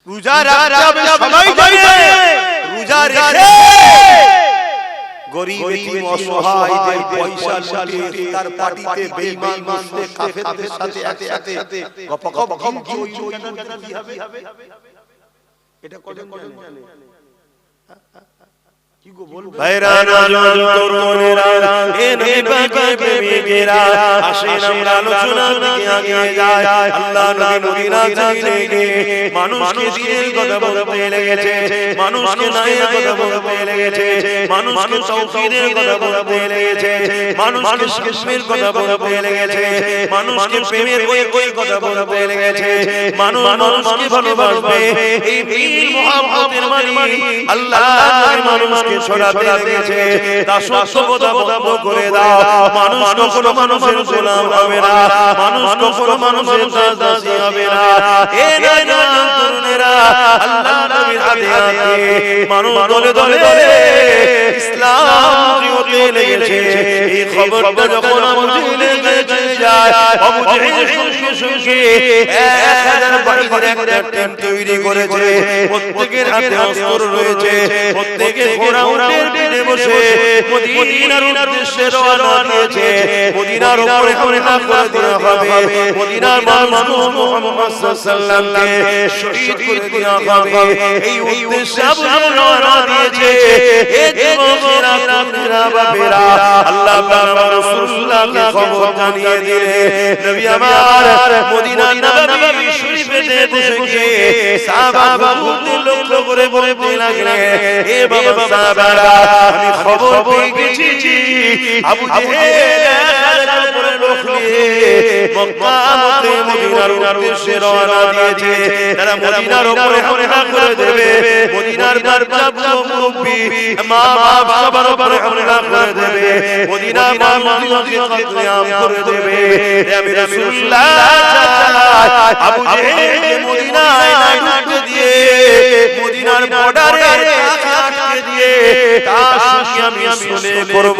রোজা রাখতে হবে সবাই জানে। রোজা রেখে গরীব এতিম অসহায়দের পয়সা লুটে তার পার্টিতে বেঈমান মুশরিক কাফেরদের সাথে একসাথে গপগপ গিলতি ওই লোকটা কি হবে? এটা কজন জানে? কি গো বলবো? ভাইরা নজর তরুণেরা এ নবী পাকের প্রেমিকেরা আসেন আমরা আলোচনার দিকে এগিয়ে যাই। আল্লাহ নবী মদিনা থেকে মানুষকে দিনের কথা বলতে লেগেছে, মানুষকে ন্যায়ের কথা বলতে লেগেছে, মানুষকে তাওহীদের কথা বলতে লেগেছে, মানুষকে শিরকের কথা বলতে লেগেছে, মানুষকে প্রেমের ওই কথা বলতে লেগেছে। মানুষ মানুষকে ভালোবাসবে এই মিল মুহাব্বতের মানে আল্লাহ মানুষকে ছড়াতে লেগেছে। দাসত্ব বন্ধ করে দাও। মানুষ কখনো মানুষের গোলাম হবে না, মানুষ কখনো মানুষের দাসী হবে না। এ নয়জন তরুণেরা আল্লাহ নবীর হাতে হাতে মানুষ দলে দলে ইসলাম প্রিয়তে লেগেছে। এই খবরটা যখন আবু জেহেলের কাছে যায়, আবু জেহেল সঙ্গে সঙ্গে 1000 বাহিনীর একটা টিম তৈরি করেছে। প্রত্যেকের হাতে অস্ত্র রয়েছে, প্রত্যেকে ঘোড়া উটের পিঠে বসে মদিনার উদ্দেশ্যে রওনা দিয়েছে। মদিনার উপরে হামলা করে দেওয়া হবে, মদিনার মানুষ মুহাম্মদ সাল্লাল্লাহু আলাইহি ওয়াসাল্লামকে শহীদ করে দেওয়া হবে। এই উদ্দেশ্যে আবু জেহেল রওনা দিয়েছে। এ যুবকেরা তরুণেরা বাপেরা আল্লাহ তাআলা রাসূলুল্লাহকে খবর জানিয়ে দিলেন। নবী আমার মদিনার নববী শরীফেতে বসে গিয়ে সাহাবাদের লক্ষ্য করে বলতে লাগলেন, এ বাবা সাহাবারা আমি খবর পেয়ে গেছি আবু জেহেল উপরে লোক নিয়ে মক্কা হতে মদিনার উদ্দেশ্যে রওনা দিয়েছে। তারা মদিনার উপরে হামলা করে দেবে, মদিনার বাচ্চা মুরব্বি মা বাবা সবার উপরে হামলা করে দেবে, মদিনার মানুষকে কতলেআম করে দেবে। আমি রাসূলুল্লাহ আবু জেহেলকে মদিনায় না ঢুকতে দিয়ে মদিনার বর্ডারে আটকে দিয়ে তার সঙ্গে আমি শুনে করব,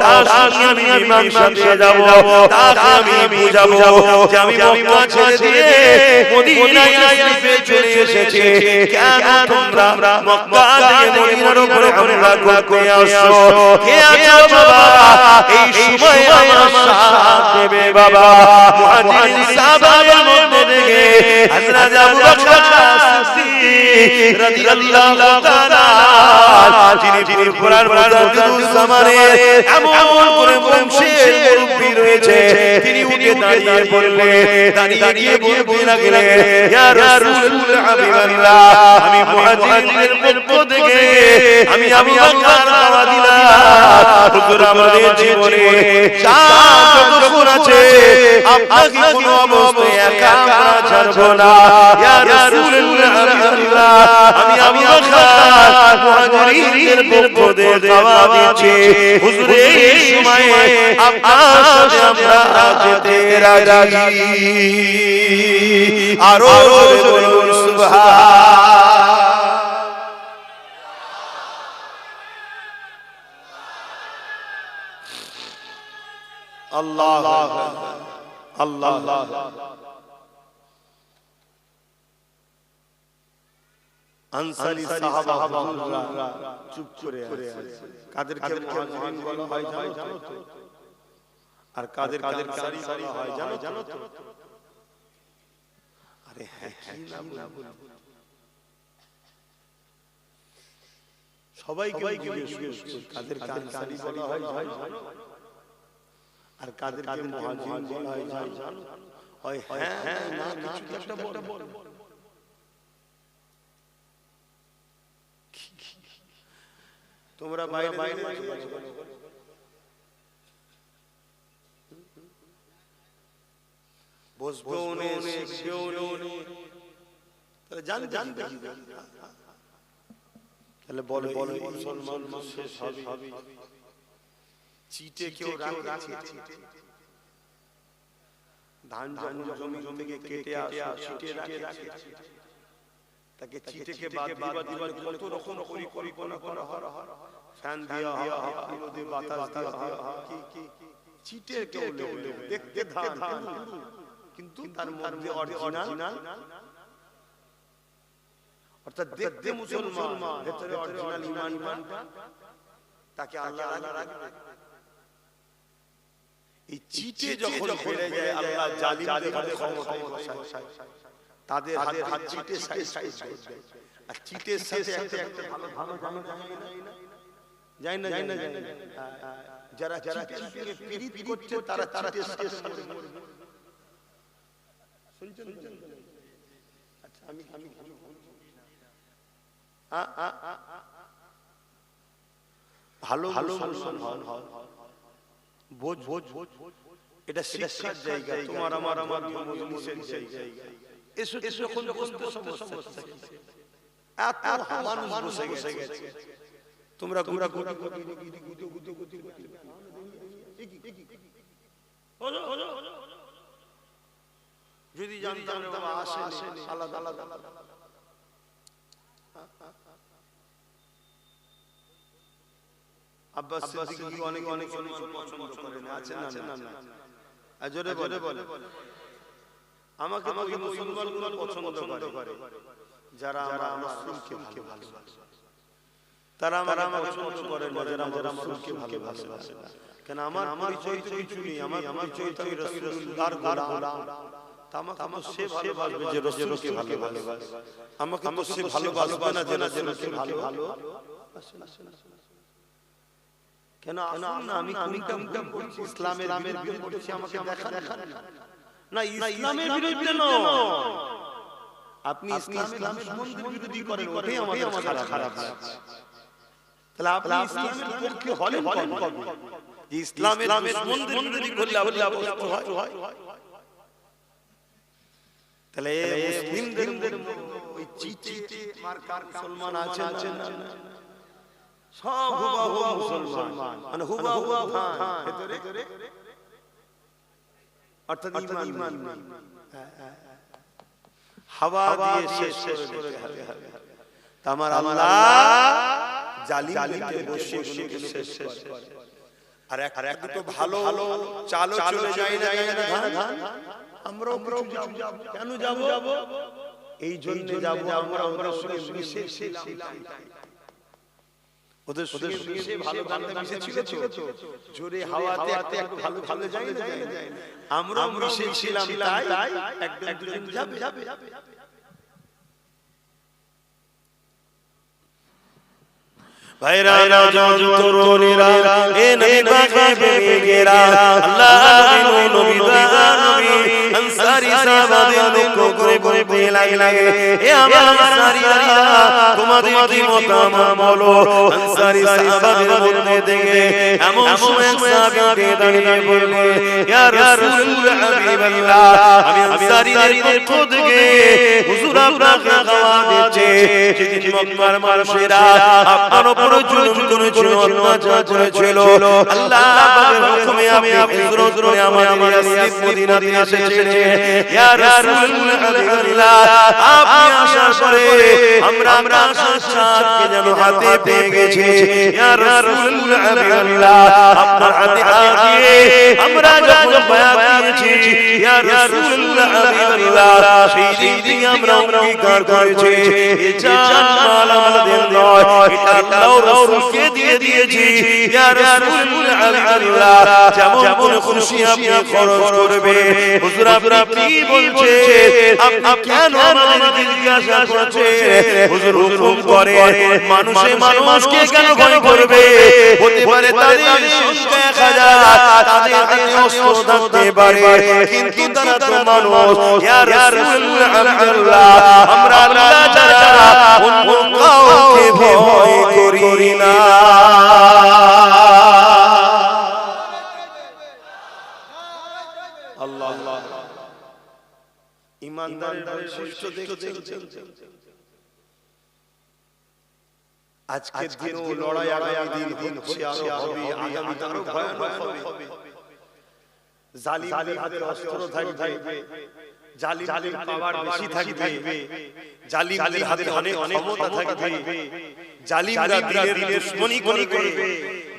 তার সঙ্গে আমি মীমাংসা যাব, তাকে আমি বুঝাবো যে আমি মক্কা ছেড়ে দিয়ে মদিনায় শরীফে চলে এসেছি। কেন তোমরা মক্কা থেকে মদিনার উপরে হামলা করতে আসছো? কে আছো বাবা এই সময় আমার সাথ দেবে? বাবা মুহাজির সাহাবাদের মধ্যে থেকে হযরত আবু বকর সিদ্দিক রাদিয়াল্লাহু তাআলা যিনি কুরআন মুজাদ্দিদুল জামানের এমন করে বংশের মুরব্বি রয়েছে, তিনি উঠে দাঁড়িয়ে বললেন, দাঁড়িয়ে গিয়ে বলতে লাগলেন, ইয়া রাসূলুল হাবিবাল্লাহ আমি মুহাজিরদের পক্ষ থেকে আমি আবু বকর দাওয়াত দিলাম, হুজুর আমাদের জীবনে যা যতক্ষণ আছে আপনাকে কোনো অবস্থায় একা ছাড়ব না। ইয়া রাসূলুল হাবিবাল্লাহ আমি আবু বকর মুহাজিরদের পক্ষ থেকে দাওয়াত দিচ্ছি, হুজুর এই সময়ে আপনার সাথে আমরা যেতে রাজি। আরো জোরে বলুন সুবহান। আল্লাহ আল্লাহ আনসারী সাহাবারা চুপ করে আছে। কাদেরকে মুহাজিরিন বলা হয় জানো তো? আর কাদেরকে আনসারী বলা হয় জানো তো? আরে হ্যাঁ না বলবো সবাইকে কাদেরকে আনসারী বলা হয় জানো? আর কাদেরকে মুহাজিরিন বলা হয় জানো? হয় হ্যাঁ না কিছু একটা বল। তোমরা বাইরে বসবো নে শিখবেও নে, তাহলে জানবে তাহলে বলে মুসলমান শেষ হবে। চিটে কেউ রাখে, ধান জমি থেকে কেটে চিটে রাখে, তাকে চিটেকে বাদ দিবার কত রকম পরিকল্পনা করা হয়। ফ্যান দেওয়া হয়, বিরোধী বাতাস দেওয়া হয়, কি চিটের কেউ দেখতে ধান কিন্তু তার মধ্যে অরিজিনাল অর্থাৎ দেখতে মুসলমান ভেতরে অরিজিনাল ঈমানটা তাকে আল্লাহ রাখবে। এই চিটে যখন বেড়ে যায় আল্লাহ জালিমদের ক্ষমতায় বসায়, তাদের হাত চিটে সাইজ করবে। আর চিটের সাথে একটা ভালো যায় না যারা চিটের পীড়িত করছে তারা চিটের সাথে মরবে। শুনছেন? আচ্ছা আমি ভালো মুসলমান হও, বোঝ এটা শিক্ষার জায়গা, তোমার আমার মজলিসের জায়গা। এসো যখন সমস্যা এত মানুষ বসে গেছে, তোমরা যদি জানতাম আসেনি আলাদা আব্বাস সিদ্দিকী অনেক পছন্দ করেন, আছে না? জোরে বলে আমাকে মুসলমানগুলো পছন্দ করে যারা রাসূলকে ভালোবাসে। তারা আমার পছন্দ করে না যারা রাসূলকে ভালোবাসে। কেন আমার পরিচয় তো কিছু নেই, আমার পরিচয় তো রাসূলুল্লাহর গোলাম। আমাকে সে ভালোবাসবে যে রাসূলকে ভালোবাসে, আমাকে তো সে ভালোবাসবে না যে রাসূলকে ভালোবাসে। কেন আমি কোনটা বলছি ইসলামের বিরুদ্ধে বলছি, আমাকে দেখান না ইসলামের বিরুদ্ধে নয়। আপনি ইসলামের বিরোধী করেন, ওটাই আমার খারাপ লাগছে। তাহলে আপনি ইসলামের পক্ষে হলেন কবে? যে ইসলামের দুশমনদের বিরোধী করলে আপনার কষ্ট হয়। তাহলে মুসলিমদের ওই চিটে মার্কার মুসলমান আছেন না, সব হুবহু মুসলমান, মানে হুবহু ভেতরে অর্থাৎ ঈমান হাওয়া দিয়ে শেষ করে দিতে হবে। আমার আল্লাহ জালিমকে বসিয়ে শেষ করে। আর এক তো ভালো চালও চলে যায় না ধান, আমরাও যাব। কেন যাব? এই জন্য যাব আমরা সঙ্গে মিশে ছিলাম। ওদের সঙ্গে মিশে ভালো মিশে ছিল তো, জোরে হাওয়াতে একটু ভালো যায় না, আমরাও মিশে ছিলাম, তাই একদম দুজন যাবে। ভাইরা তরুণীরা এ নবী পাকের প্রেমিকেরা, আল্লাহ নবী আনসারী সাহাবাদের দুঃখ করে বলতে লাগে, এ আমার আনসারীরা তোমাদের কি মতামত বলো? আনসারী সাহাবাদের মধ্যে থেকে এমন সময় সাহাবী দাঁড়িয়ে বলল, ইয়া রাসূলুল্লাহ হাবিবাল্লাহ, আমি আনসারীদের পক্ষ থেকে হুজুর আপনাকে দাওয়াত দিচ্ছি, যেদিন মক্কার মানুষেরা আপনার উপর জুলুম করেছিল, অত্যাচার করেছিল, আল্লাহ পাকের হুকুমে আপনি হিজরত করে আমাদের ইয়াসরিব মদিনাতে এসেছেন। ইয়া রাসূলুল্লাহ হাবিবাল্লাহ, আপনি আসার পরে আমরা সাক্ষাৎকে যেন হাতে পেয়ে গেছি। ইয়া রাসূলুল্লাহ হাবিবাল্লাহ, আপনার হাতে দিয়ে আমরা যখন বায়াত দিয়েছি, ইয়া রাসূলুল্লাহ হাবিবাল্লাহ, সেই দিন আমরা অঙ্গীকার করেছি এই জান মাল আমাদের নয়, এটা আল্লাহ রাসূলকে দিয়ে দিয়েছি। ইয়া রাসূলুল্লাহ হাবিবাল্লাহ, যেমন খুশি আপনি খরচ করবে। হুজুর আপনি কি বলছে? আপনি কেন আমাদেরকে জিজ্ঞাসা করছে? হুজুর হুকুম করে মানুষকে কেন ভয় করবে? হতে পারে তাদের সংখ্যা 1000, তাদের হাতে অস্ত্র থাকতে পারে, কিন্তু তারা তো মানুষ। ইয়া রাসূলুল্লাহ হাবিবাল্লাহ, আমরা আল্লাহ ছাড়া অন্য কাউকে ভয় করি না। আল্লাহ ইমানদারের বৈশিষ্ট্য দেখছেন। আজকের দিনও লড়াই আগামী দিন হচ্ছে, আরো হবে, আগামী আরো ভয়ানক হবে। জালিমদের হাতে অস্ত্র থাকবে, জালিমদের পাওয়ার বেশি থাকবে, জালিমদের হাতে অনেক ক্ষমতা থাকবে, জালিমরা দিনের দুশমনি করবে।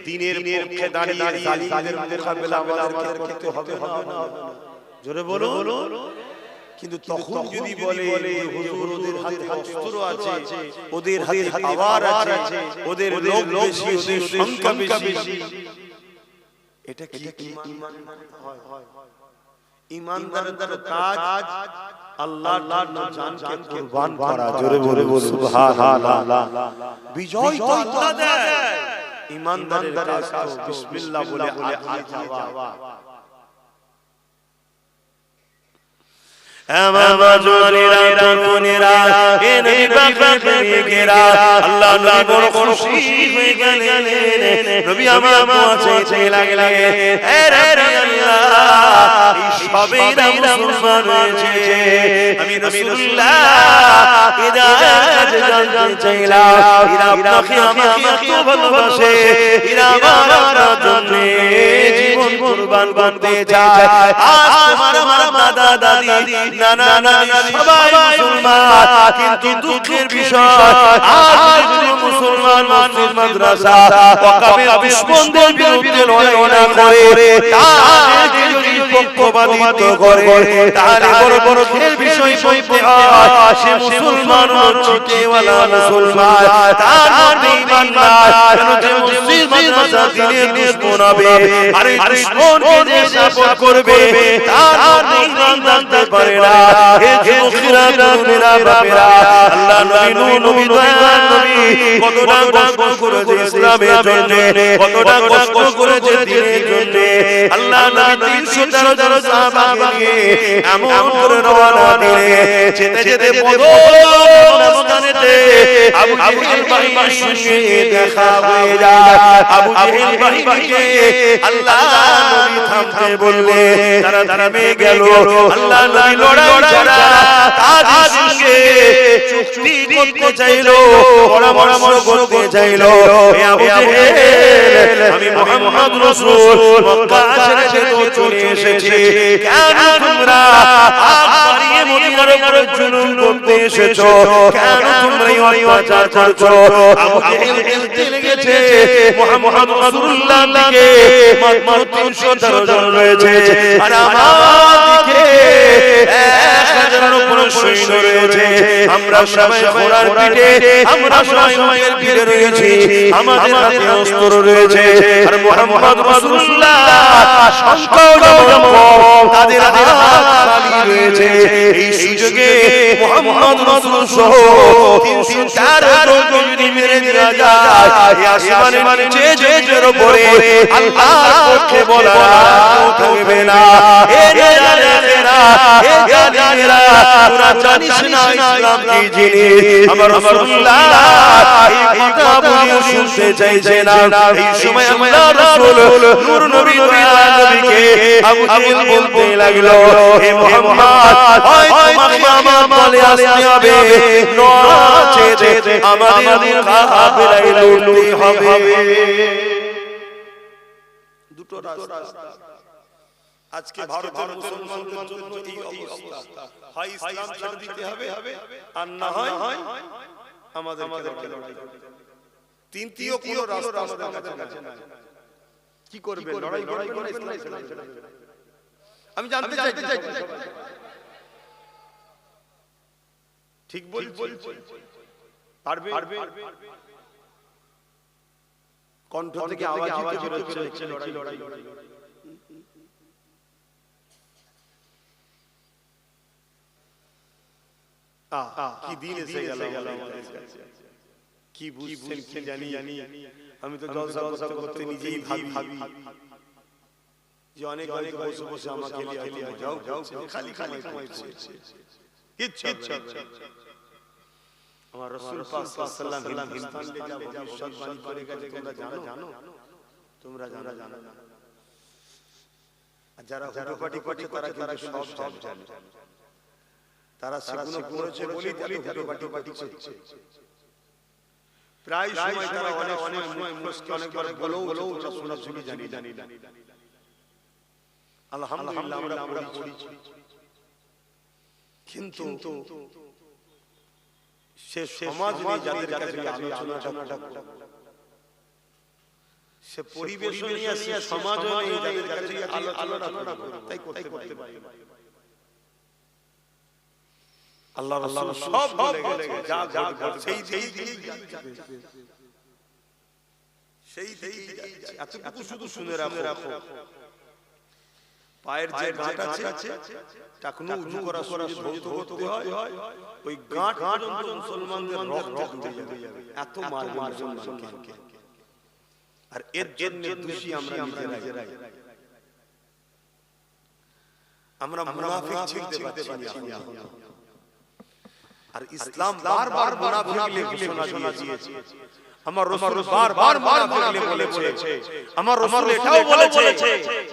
দিনের পক্ষে দাঁড়িয়ে জালিমদের মোকাবেলা আমাদেরকে করতে হবে না? জোরে বলো। কিন্তু তখন যদি বলে হুজুর ওদের হাতে অস্ত্র আছে, ওদের হাতে পাওয়ার আছে, ওদের লোক বেশি, ওদের সংখ্যা বেশি, এটা কি ঈমান হয়? ঈমানদারের কাজ আল্লাহর জন্য জানকে কুরবান করা। জোরে বলে সুবহানাল্লাহ। বিজয় তো আল্লাহ দেয়, ঈমানদারের কাজ তো বিসমিল্লাহ বলে আগিয়ে যাওয়া। আমার জওয়ানেরা তরুণেরা এ নবী পাক প্রেমিকেরা আল্লাহ নবী বড় খুশি হয়ে গেলেন। নবী আমার দোয়া চাইতে লাগলেন, হে আল্লাহ এই সবেরা মুসলমান হয়েছে, আমি রাসূলুল্লাহ হিদায়াত জানতে চাইলাম, এরা আপনাকে আমাকে এত ভালোবাসে, এরা আমার জন্য জীবন কুরবান করতে চায়। আজ তোমার দাদা দাদি নানা নানি সবাই মুসলমান, কিন্তু দুঃখের বিষয় আজ মুসলমান মসজিদ মাদ্রাসা ওয়াকাফের দুশমনদের বিরুদ্ধে লড়াই না করে, তাদেরকে যদি পক্ষপাতিত্ব করে, তাহলে বড় বড় বিষয় সইতে হয়। সে মুসলমান চিটেওয়ালা মুসলমান, তার মধ্যে ঈমান নাই, কেন যে মসজিদ মাদ্রাসা দ্বীনের দুশমন হবে, আর এই দুশমনকে যে সাপোর্ট করবে তার মধ্যে ঈমান থাকতে পারে না। হে যুবকেরা তরুণেরা বাপেরা, আল্লাহ নবী নবী দয়ার নবী কতটা কষ্ট করেছে ইসলামের জন্য, কতটা কষ্ট করেছে দ্বীনের জন্য। আল্লাহ নবী 313 জন সাহাবাকে নিয়ে এমন করে রওনা দিলেন, যেতে যেতে বদর রাস্তাতে আবু জেহেল ভাইয়ের সঙ্গে দেখা হয়ে যায়। আবু জেহেল ভাইকে আল্লাহ নবী থামতে বললে, তারা থেমে গেল। আল্লাহ নবী লড়াই ছাড়া তাদের সঙ্গে চুক্তি করতে চাইলো, পরামর্শ করতে চাইলো। হে আবু জেহেল, আমি মুহাম্মদ রাসূল মক্কা ছেড়ে চলে এসেছি, কেন তোমরা বাড়িয়ে মদিনার উপর জুলুম করতে এসেছো? কেন তোমরা এই অত্যাচার করছো? আবু জেহেল বলতে লেগেছে, মুহাম্মদ রাসূলুল্লাহ দিকে মাত্র 313 জন রয়েছে, আর আমার দিকে 1000 উপর সৈন্য রয়েছে। আমরা সবাই ঘোড়ার পিঠে, আমরা সবাই উটের পিঠে রয়েছি, আমাদের হাতে অস্ত্র রয়েছে, আর মুহাম্মদ রাসূলুল্লাহ সংখ্যাও কম, তাদের হাতে খালি রয়েছে। এই সুযোগে মুহাম্মদ রাসূল সহ 304 জনকে যদি মেরে দেওয়া যায়, এই আসমানের নিচে জেজের উপরে আল্লাহর পক্ষে বলা থাকবে না। হে জানেরা, হে জানেরা, তোরা জানিস না ইসলাম কি জিনিস? আমার রাসূলুল্লাহ এই কথা বলে শুনতে চাইছে না। এই সময় আল্লাহর রাসূল নূর নবী নবীকে আবু জেহেল বলতে লাগলো, হে মুহাম্মদ, হয় তোমাকে আমার দলে আসতে হবে, নচেত আমাদের কাফেলায় লড়তে হবে। দুটো রাস্তা আজকে ভারতের মুসলমানদের জন্য এই অবস্থা, হয় ইসলাম ছেড়ে দিতে হবে, আর না হয় আমাদের লড়াই করতে হবে। তৃতীয় কোনো রাস্তা আমাদের কাছে নাই। কি করবে? লড়াই করবে না ইসলাম ছেড়ে দিবে? আমি জানতে চাই ঠিক বলছি? পারবে? কণ্ঠ থেকে আওয়াজ বেরোচ্ছে লড়াই। কি দিন এসে গেল আমাদের কাছে, কি বুঝছেন কি জানি। আমি তো জলসা করতে নিজেই ভাবি যে অনেক বসে বসে আমাকে যাও খালি সময় করছে, কিচ্ছু আমার রাসূল পাক সাল্লাল্লাহু আলাইহি ওয়াসাল্লাম হিন্দুস্তানে যা ভবিষ্যৎবাণী করে গেছে তোমরা জানো না। আর যারা হুটোপাটি করছে তারা কিন্তু সব জানে, তারা সেগুলো করেছে বলেই তারা হুটোপাটি করছে। প্রায় সময় তারা অনেক সময় মুখকে অনেকবার বলেও শোনা জানি না। আলহামদুলিল্লাহ আমরা পড়েছি, কিন্তু সে সমাজ নেই যাদের কাছে আলোচনাটা সে পরিবেশ নিয়ে সে সমাজ নেই যাদের কাছে আলোচনা তাই করতে পারে। আল্লাহ রাসূল সব বলে গেছে যা সেই এতটুকু শুধু শুনে রাখো পায়ের যে গাঁট আছে টাকনু উঁচু করা সহ্য করতে হয় ওই গাঁট পর্যন্ত মুসলমানদের রক্ত হয়ে যাবে এত মার মুসলমানকে আর এর জন্য দোষী আমরা নিজেরাই আমরা মুনাফিক চিনতে পারছি না আর ইসলাম বারবার মুনাফিক ঘোষণা দিয়েছে আমার রাসূল বারবার মুনাফিক বলেছে আমার রাসূল এটাও বলেছে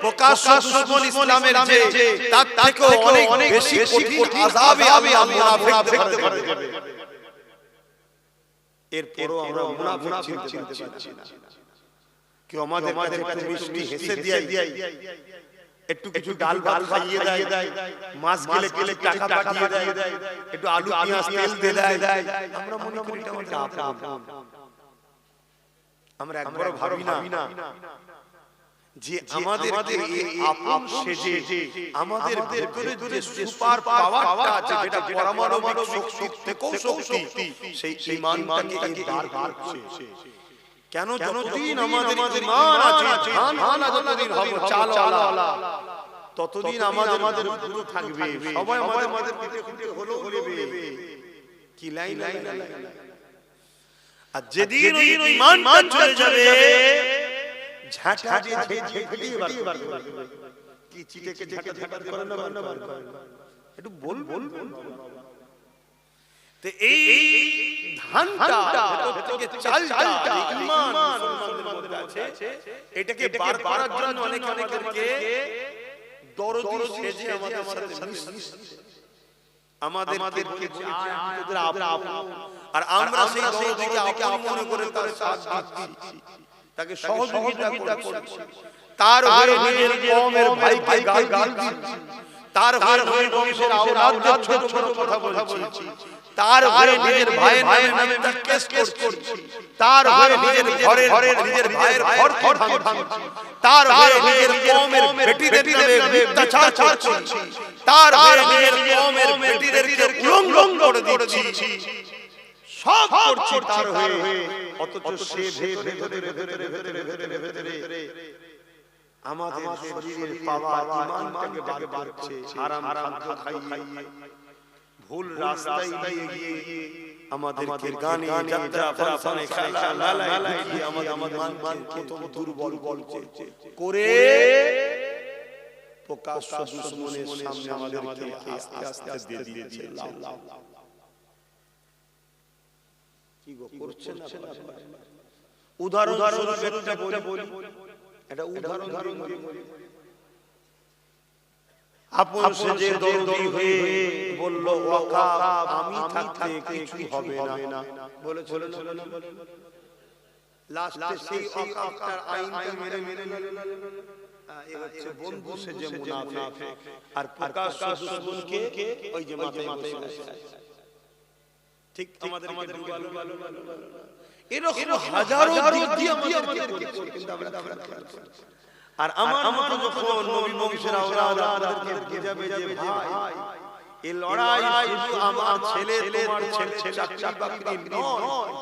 প্রকাশ্য দুশমন ইসলামের যে তার থেকেও অনেক বেশি কঠিন আযাবে আল্লাহ মুনাফিকদের দেবে এরপরও আমরা মুনাফিক চিনতে পারছি না কেউ আমাদের একটু মিষ্টি হেসে দেয় একটু কিছু ডাল ভাত খাইয়ে দেয় মাছ গেলে টাকা পাঠিয়ে দেয় একটু আলু পেঁয়াজ তেল দিয়ে দেয় আমরা মনে করি এটা আমাদের আপন আমরা একবার ভাবি না যে আমাদের এই আপন সেজে আমাদের ভিতরে যে সুপার পাওয়ারটা আছে যেটা পরমাণবিক শক্তি থেকেও শক্তি সেই ঈমানটাকে এই দাঁড় করছে কেন যতদিন আমাদের ঈমান আছে ধান যতদিন হবে চালওয়ালা ততদিন আমাদের গুরু থাকবে সবাই আমাদের পিঠে খুঁটে হলো বলবে কি লাই আর যেদিন ওই ঈমান চলে যাবে ঝাঁটা দিয়ে ফেটিয়ে বার করবে কি চিটেকে ঝাঁটা করে না একটু বল তো এই ধানটা থেকে চালটা ঈমান মুসলমানদের মধ্যে আছে এটাকে বার করার জন্য অনেককে দরদি সেজে আমাদের সাথে মিশছে আমাদেরকে তোদের আপন আর আমরা সেই দরদিকে আপন মনে করে তার সাথ দিচ্ছি তাকে সহযোগিতা করছি তার হয়ে নিজের কওমের ভাইকে গাল দিচ্ছি তার হয়ে বংশের আওলাদদের ছোট ছোট কথা বলছি তার হয়ে নিজের ভাইয়ের নামে কেস করছি তার হয়ে নিজের নিজের ভাইয়ের ঘর ভাঙছি তার হয়ে নিজের কওমের বেটিদের নামে মিথ্যাচার করছি তার হয়ে নিজের কওমের বেটিদেরকে উলঙ্গ করে দিচ্ছি সব করছি তার হয়ে অথচ সে ভেতরে আমাদের শরীরের পাওয়া ঈমানটাকে বার করছে হারাম খাদ্য খাইয়ে ভুল রাস্তায় গিয়ে আমাদেরকে গানে যাত্রা ফাংশনে খেলা লালায় গিয়ে আমাদের ঈমানকে কত দুর্বল করছে করে প্রকাশ্য দুশমনের সামনে আমাদেরকে আস্তে আস্তে দিয়ে দিয়েছে আল্লাহ কি গো করছেন না উদাহরণ একটা বলি এটা উদাহরণ বলি আপন সেজে দরদি হয়ে বলল ওয়াকাফ আমি থাকতে কিছু হবে না বলেছিল লাস্টে সেই ওয়াকাফটার আইনটা মেনে এই হচ্ছে বন্ধু সেজে মুনাফিক আর প্রকাশ্য দুশমনকে ওই যে মাথায় বসে আছে ঠিক আমাদেরকে ডুবালো এরকম হাজারো দিক আমাদেরকে কিন্তু আমরা আর আমার মতো যখন নবী বংশের আওলাদ আমাদেরকে বুঝাবে যে ভাই এই লড়াই শুধু আমার ছেলে তোমার ছেলে চাচা বাকরি নয়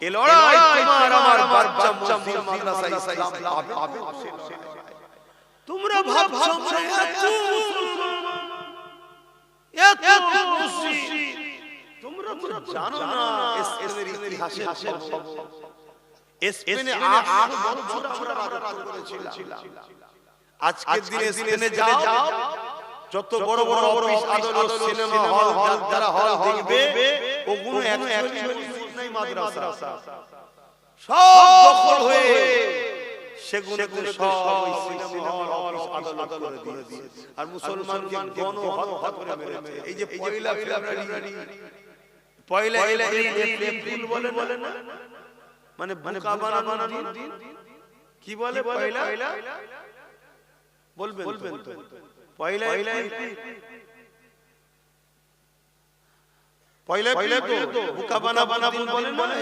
এই লড়াই তোমার আমার বাচ্চা মসজিদ মাদ্রাসা ইসলাম পাবে তোমরা ভাবছো এত খুশি তোমরা তো জানো না স্পেনের ইতিহাসের খবর স্পেনে 8 বছর আমরা রাজত্ব করেছিলাম আজকের দিনে স্পেনে যাও যত বড় বড় অফিস আদালত সিনেমা হল যাত্রা হল দেখবে ওগুলো অ্যাকচুয়ালি নাই মাদ্রাসা সব দখল হয়ে সেগুলো সব সিনেমা হল অফিস আদালত করে দিয়েছে আর মুসলমানকে গণহত্যা করে মেরেছে এই যে পয়লা ফেব্রুয়ারি পয়লা এপ্রিল বলে না মানে বোকা বানানোর দিন কি বলে পয়লা বলবেন তো পয়লা তো বোকা বানাবো বলেন না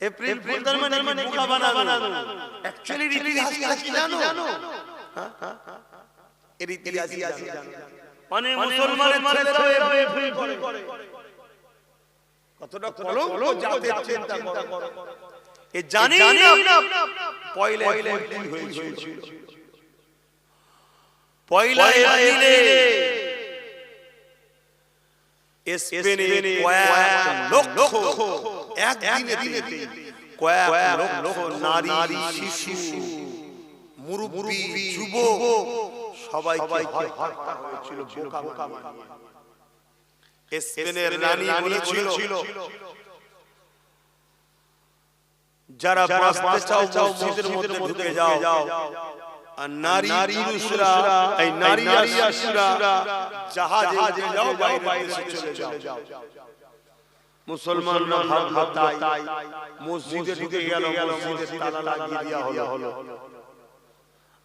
এপ্রিল তার মানে বোকা বানানো অ্যাকচুয়ালি ইতিহাস কি জানো এর ইতিহাস জানো মানে মুসলমানের ছেলেরাও এফএম করে কতটা কলঙ্ক জাতের চিন্তা করো এ জানি না পয়লা কি হয়েছিল পয়লা এপ্রিলে স্পেনে কয়েক লক্ষ একদিনে কয়েক লক্ষ নারী শিশু মুরব্বি যুবক সবাইকে হত্যা হয়েছিল বোকা বানিয়ে স্পেনের রানী বলেছিল যারা বাঁচতে চাও মসজিদের মধ্যে ঢুকে যাও আর নারী পুরুষরা এই নারী শিশুরা জাহাজে যাও বাইরে চলে যাও মুসলমানরা ভাবলো তাই মসজিদে ঢুকে গেল মসজিদে তালা লাগিয়ে দেওয়া হলো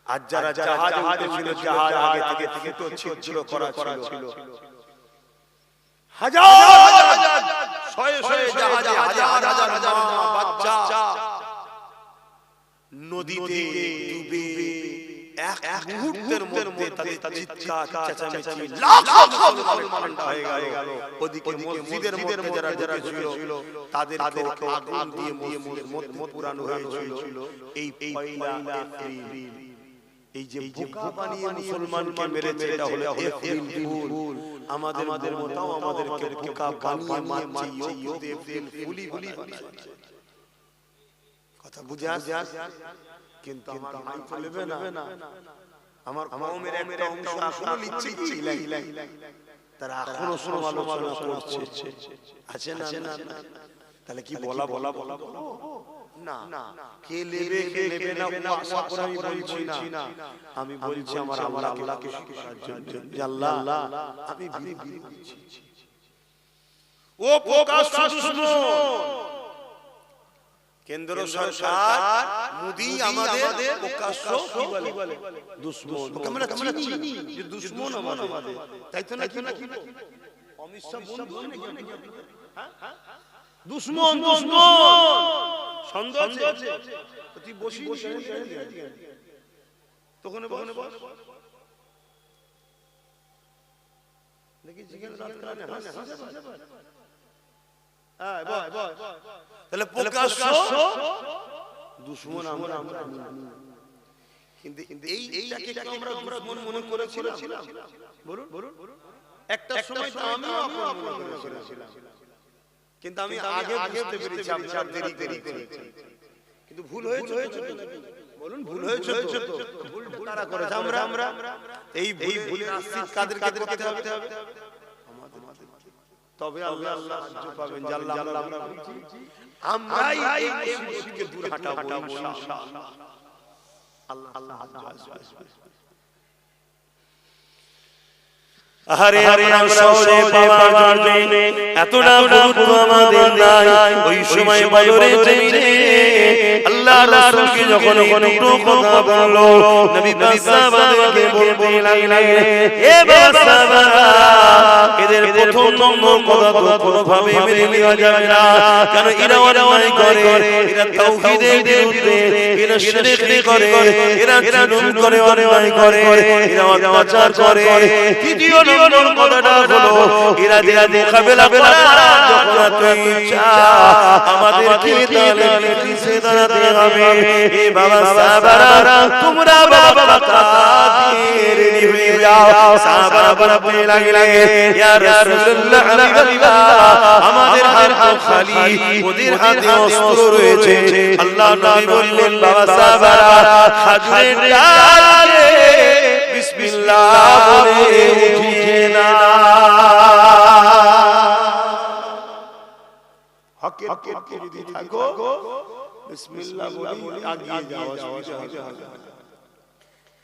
আর যারা জাহাজে ছিল জাহাজ আগে থেকে তো ছিদ্র করা ছিল হাজার শয়ে শয়ে জাহাজে হাজার বাচ্চা নদীতে ডুবে এক মুহূর্তের মধ্যে তাদের চিৎকার চেঁচামেচি লাখ মুসলমান হয়ে গেল ওদিকে মসজিদের মধ্যে যারা ছিল তাদেরকে আগুন দিয়ে মত পুরানো হয়েছিল এই পয়লা এপ্রিল এই যে বোকা বানিয়ে মুসলমানকে মেরেছে এটা হলো এপ্রিল ফুল আমাদের মতাও আমাদেরকে বোকা বানিয়ে মারছে এপ্রিল ফুলি বানাচ্ছে কথা বুঝা কিন্তু আমার মাই চলবে না আমার কওমের একটা অংশ এখনো লিচ্ছি তারা এখনো সমালোচনা করছে আছে না তাহলে কি বলা না কে নেবে না আশা করে আমি বলছি না আমি বলছি আমার আল্লাহকে শুকর করার জন্য আল্লাহ আমি বিলি দিচ্ছি ও প্রকাশ দুশমন কেন্দ্র সরকার মোদি আমাদের প্রকাশ্য কি বলে দুশমন আমরা চিনি যে দুশমন আমাদের তাই তো না কি অমিত শাহ বন্ধু নাকি হ্যাঁ দুশমন সন্দেহ আছে তুই বসি তখন বস দেখি যেখানে রাত কানে তাহলে প্রকাশ্য দুশমন আমরা কিন্তু এইটাকে আমরা দুশমন মনে করেছিলাম বলুন একটা সময় তো আমিও অপমান করেছিলাম কিন্তু আমি আগে বুঝতে পেরেছি আপনারা দেরি করেছেন কিন্তু ভুল হয়েছে বলুন ভুল হয়েছে তো ভুল তারা করেছে আমরা এই ভুলের আশ্রিত কাদেরকে করতে হবে আমাদের তবে আল্লাহ সাহায্য পাবেন আল্লাহ আমরা আমরাই এই মুশরিককে দূর হটাবো ইনশাআল্লাহ আল্লাহ আরে আমরা সহজে পাওয়ার জন্য এতটা গুরুত্ব আমাদের নাই ওই সময় বদরে জমিনে আল্লাহ রাসূলকে যখন কথা বললো নবী সাহাবাদেরকে বলতে লাগলেন এ সাহাবারা এদের প্রথম নম্বর কথা তো কোনোভাবে মেনে নেওয়া যাবে না কারণ এরা অন্যায় করে এরা তাওহীদের বিরুদ্ধে এরা শিরক করে এরা জুলুম করে অন্যায় করে এরা অত্যাচার করে দ্বিতীয় নম্বর কথাটা হলো এরা মোকাবেলা করা যখন তুই ইচ্ছা আমাদেরকে তাহলে পিছে দাঁড়াতে হবে এ বাবা সাহাবারা তোমরা বাবা কাদের হয়ে যাও সাহাবারা বলে লাগলেন ইয়া রাসূলুল্লাহ হাবিবাল্লাহ আমাদের হাত খালি ওদের হাতে অস্ত্র রয়েছে আল্লাহ নবী বললেন বাবা সাহাবারা খাজুরের ডালে বিসমিল্লাহ বলে উঠিয়ে না হকের পক্ষে যদি থাকো বিসমিল্লাহ বলে আগিয়ে যাও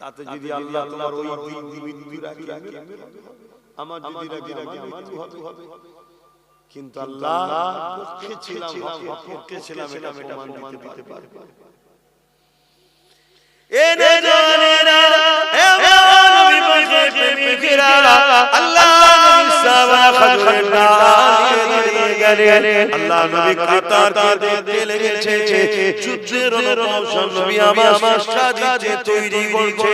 তাতে যদি আল্লাহ তোমার ওই দিবি রাখি আমার যদি রাখি হবে কিন্তু আল্লাহ পক্ষে ছিলাম এটা প্রমাণ দিতে পারবে এনে জানেনা হে নবী প্রেমিকেরা আল্লাহ সাহাবা খাজুরের ডাল নিয়ে গেলেন আল্লাহ নবী কাতার দেখতে লেগেছে যুদ্ধের রণকৌশল নবী আমার সাজিয়ে তৈরি করছে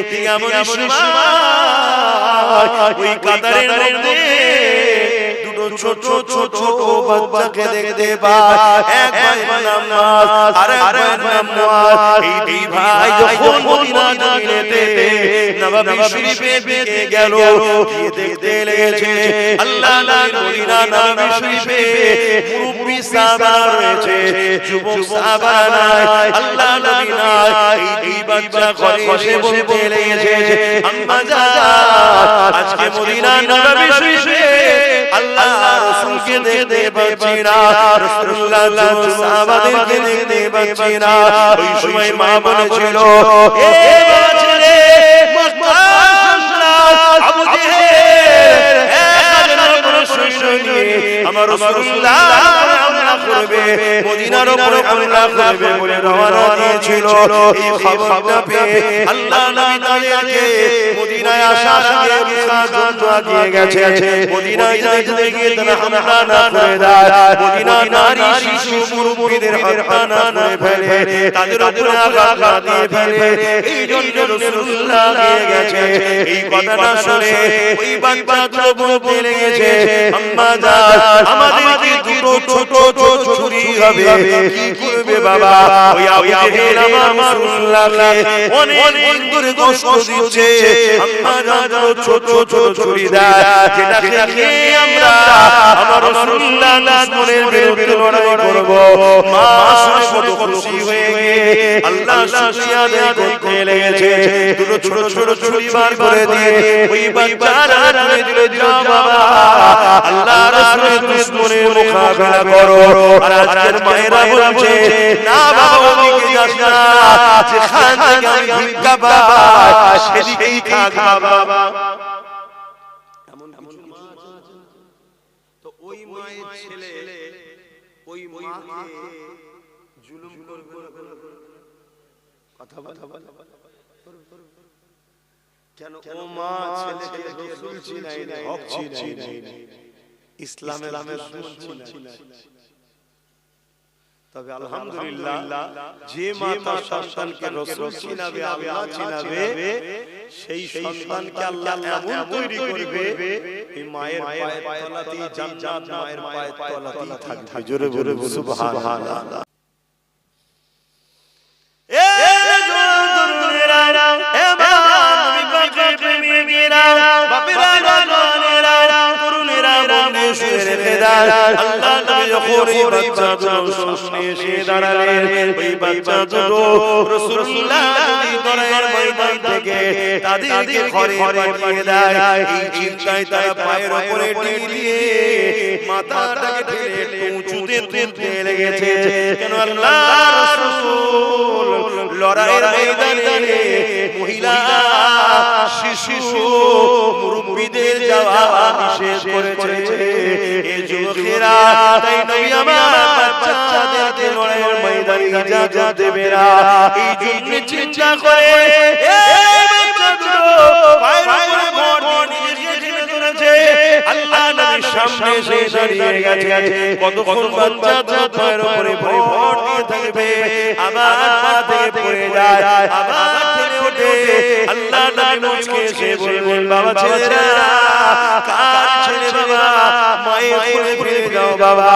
ঠিক এমন সময় ওই কাতারের মধ্যে ছোট ছোট বাচ্চাকে দেখতে পায় এক ভাইয়ের নাম মুআজ আর এক ভাইয়ের নাম মুআজ এই দুই ভাই যখন মদিনা মদিনাতে নববী শরীফে দিকে গেল গিয়ে দেখতে লেগেছে আল্লাহ নবী নবী শরীফে মুরব্বি সাহাবা রয়েছে যুবক সাহাবা নাই আল্লাহ নবী নাই এই দুই বাচ্চা ঘরে বসে বলতে লেগেছে আম্মা জান আজকে মদিনা নববী শরীফে আল্লাহ রাসূলকে দেখতে পাচ্ছি না রাসূলুল্লাহ সাহাবাদেরকে দেখতে পাচ্ছি না ওই সময় মা বলেছিল এ ছেলে মক্কা আবু জেহেল আমার রাসূলুল্লাহ হামলা করবে মদিনার উপরে হামলা করবে বলে রওনা দিয়েছিল এই খবরটা পেয়ে আল্লাহ নবী তাদেরকে মদিনায় আসার আগে জন্য আগিয়ে গেছে মদিনায় যেতে গিয়ে তারা হামলা না করে দেয় মদিনার নারী শিশু মুরব্বিদের হত্যা না করে ফেলে তাদের উপরে আঘাত না দিয়ে ফেলে এই জন্য রাসূলুল্লাহ দিয়ে গেছে এই কথাটা শুনে ওই বাচ্চা বলতে লেগেছে আম্মা জান আমাদের কি দুটো ছোট ছোট চুরি হবে কি করবে বাবা ওই আবু জেহেল আমার রাসূলুল্লাহকে অনেক দূরে কষ্ট দিচ্ছে আম্মা জান ছোট ছোট চুরি দেয় যেটা খেয়ে আমরা আমার রাসূলুল্লাহ দুশমনের বিরুদ্ধে লড়াই করব মা শুনে কত খুশি হয়ে গিয়ে আল্লাহ শুকরিয়া আদায় করতে লেগেছে দুটো ছোট ছোট চুরি বার করে দিয়ে ওই বাচ্চারা তুলে দিল যাও বাবা আল্লাহ রাসূলের দুশমনের মোকাবেলা করো আর আজকের মায়েরা বলছে না বাবা ওদিকে যাস না যেখান থেকে আমি ভিক্ষা পাই সেদিকেই থাক বাবা এমন মা তো ওই মায়ের ছেলে ওই মাকে জুলুম করবে কথা বলা কেন ও মা ছেলেকে রাসূল চিনাই নাই হক চিনাই নাই ইসলামের দুশমন চিনাই তবে আলহামদুলিল্লাহ যে মা তার সন্তানকে রাসূল চিনাবে আল্লাহ চিনাবে সেই সন্তানকে আল্লাহ এমন তৈরি করবে এই মায়ের পায়ের তলাতেই জান্নাত মায়ের পায়ের তলাতেই থাকবে জোরে জোরে সুবহানাল্লাহ এ তরুণেরা এ মা নবী পাকের প্রেমিকেরা বাপেরা জওয়ানেরা তরুণেরা বন্ধু শুনে রেখে দাও আল্লাহ নবী যখন এই বাচ্চাগুলো সামনে এসে দাঁড়ালেন ওই বাচ্চা দুটো রাসূলুল্লাহ নবী দরবারের ময়দান থেকে তাদেরকে ঘরে পাঠিয়ে দেয় এই চিন্তায় তারা পায়ের উপরে টিকে দিয়ে মাথাটাকে ঠেলে উঁচুতে তুলতে লেগেছে কেন আল্লাহ রাসূল লড়াইয়ের ময়দানে মহিলা শিশু মুরব্বিদের যাওয়া নিষেধ করেছে এই যুবকেরা তাই নবী আমার বাচ্চাদেরকে লড়াইয়ের ময়দানে ইজাজত দেবে না এই জন্য চিন্তা করে এই বাচ্চাগুলো পায়ের উপরে ভর দিয়ে নিজেকে ধরেছে আল্লাহ নবীর সামনে এসে দাঁড়িয়ে গেছে কতক্ষণ বাচ্চা পায়ের উপরে ভর দিয়ে থাকবে আবার পা থেকে পড়ে যায় আবার ঠেলে ওঠে আল্লাহ নবী মুচকে এসে বললেন বাবা ছেলেরা কার ছেলে বাবা মায়ের কোলে ফিরে যাও বাবা